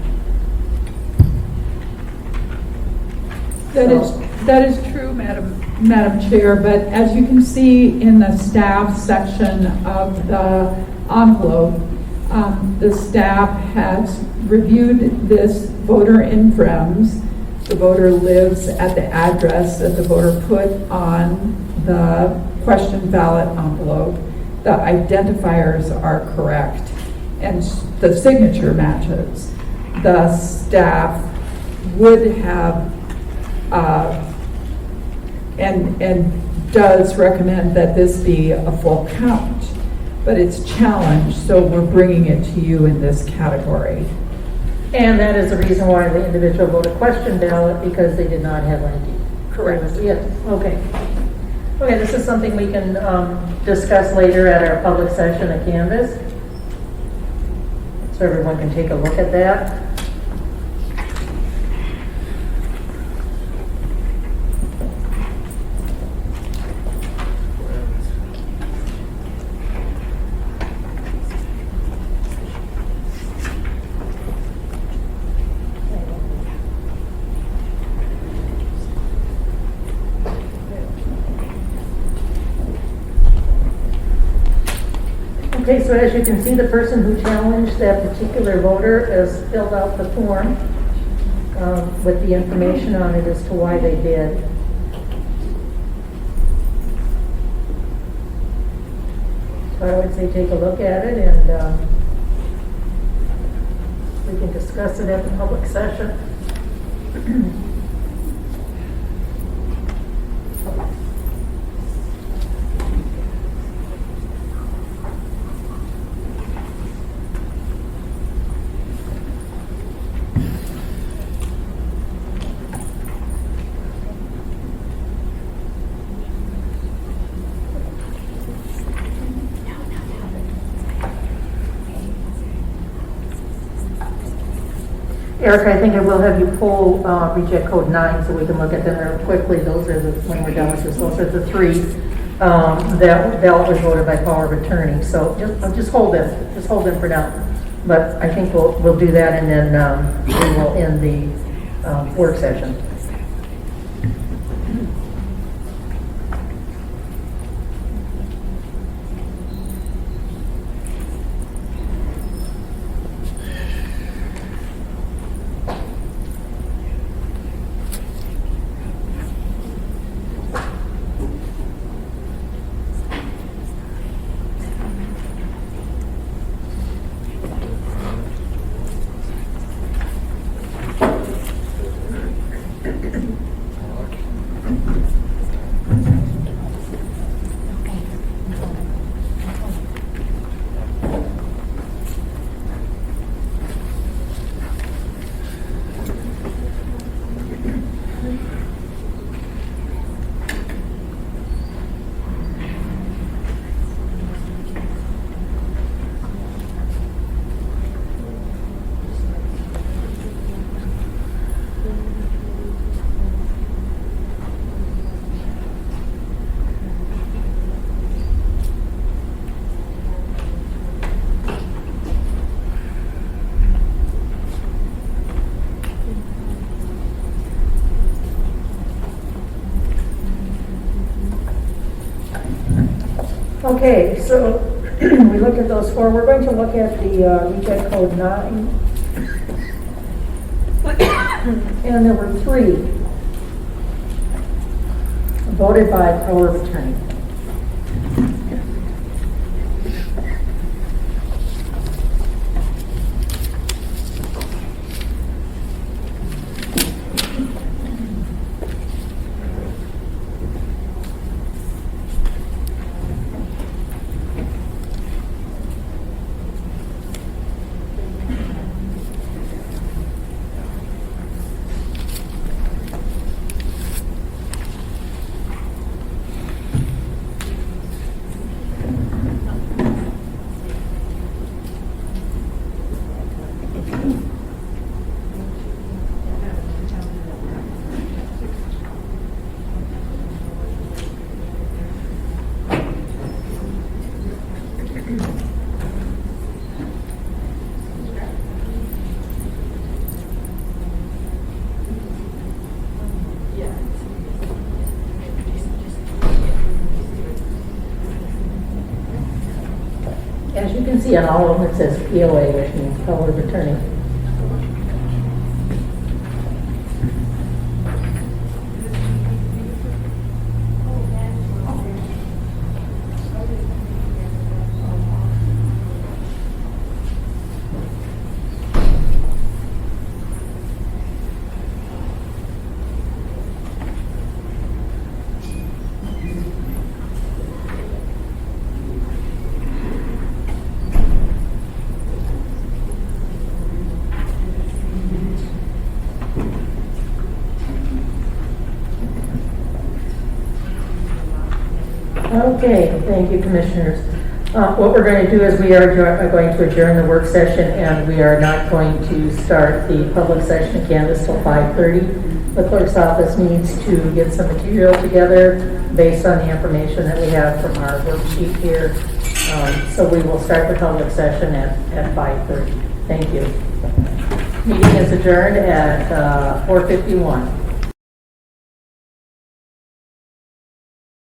That is true, Madam Chair, but as you can see in the staff section of the envelope, the staff has reviewed this voter inframs. The voter lives at the address that the voter put on the question ballot envelope. The identifiers are correct, and the signature matches. The staff would have and does recommend that this be a full count, but it's challenged, so we're bringing it to you in this category.
And that is the reason why the individual voted question ballot, because they did not have ID.
Correct.
Yes, okay. Okay, this is something we can discuss later at our public session at Canvas. So everyone can take a look at that. Okay, so as you can see, the person who challenged that particular voter has filled out the form with the information on it as to why they did. So I would say take a look at it, and we can discuss it at the public session. Erica, I think I will have you pull reject code 9 so we can look at them real quickly. Those are the, when we're done with this, those are the 3 that ballot was voted by power of attorney. So just hold them for now. But I think we'll do that, and then we will end the work session. Okay, so we looked at those 4. We're going to look at the reject code 9. And there were 3 voted by power of attorney. As you can see on all of them, it says POA, which means power of attorney. Okay, thank you, commissioners. What we're going to do is we are going to adjourn the work session, and we are not going to start the public session again until 5:30. The clerk's office needs to get some material together based on the information that we have from our worksheet here. So we will start the public session at 5:30. Thank you. Meeting is adjourned at 4:51.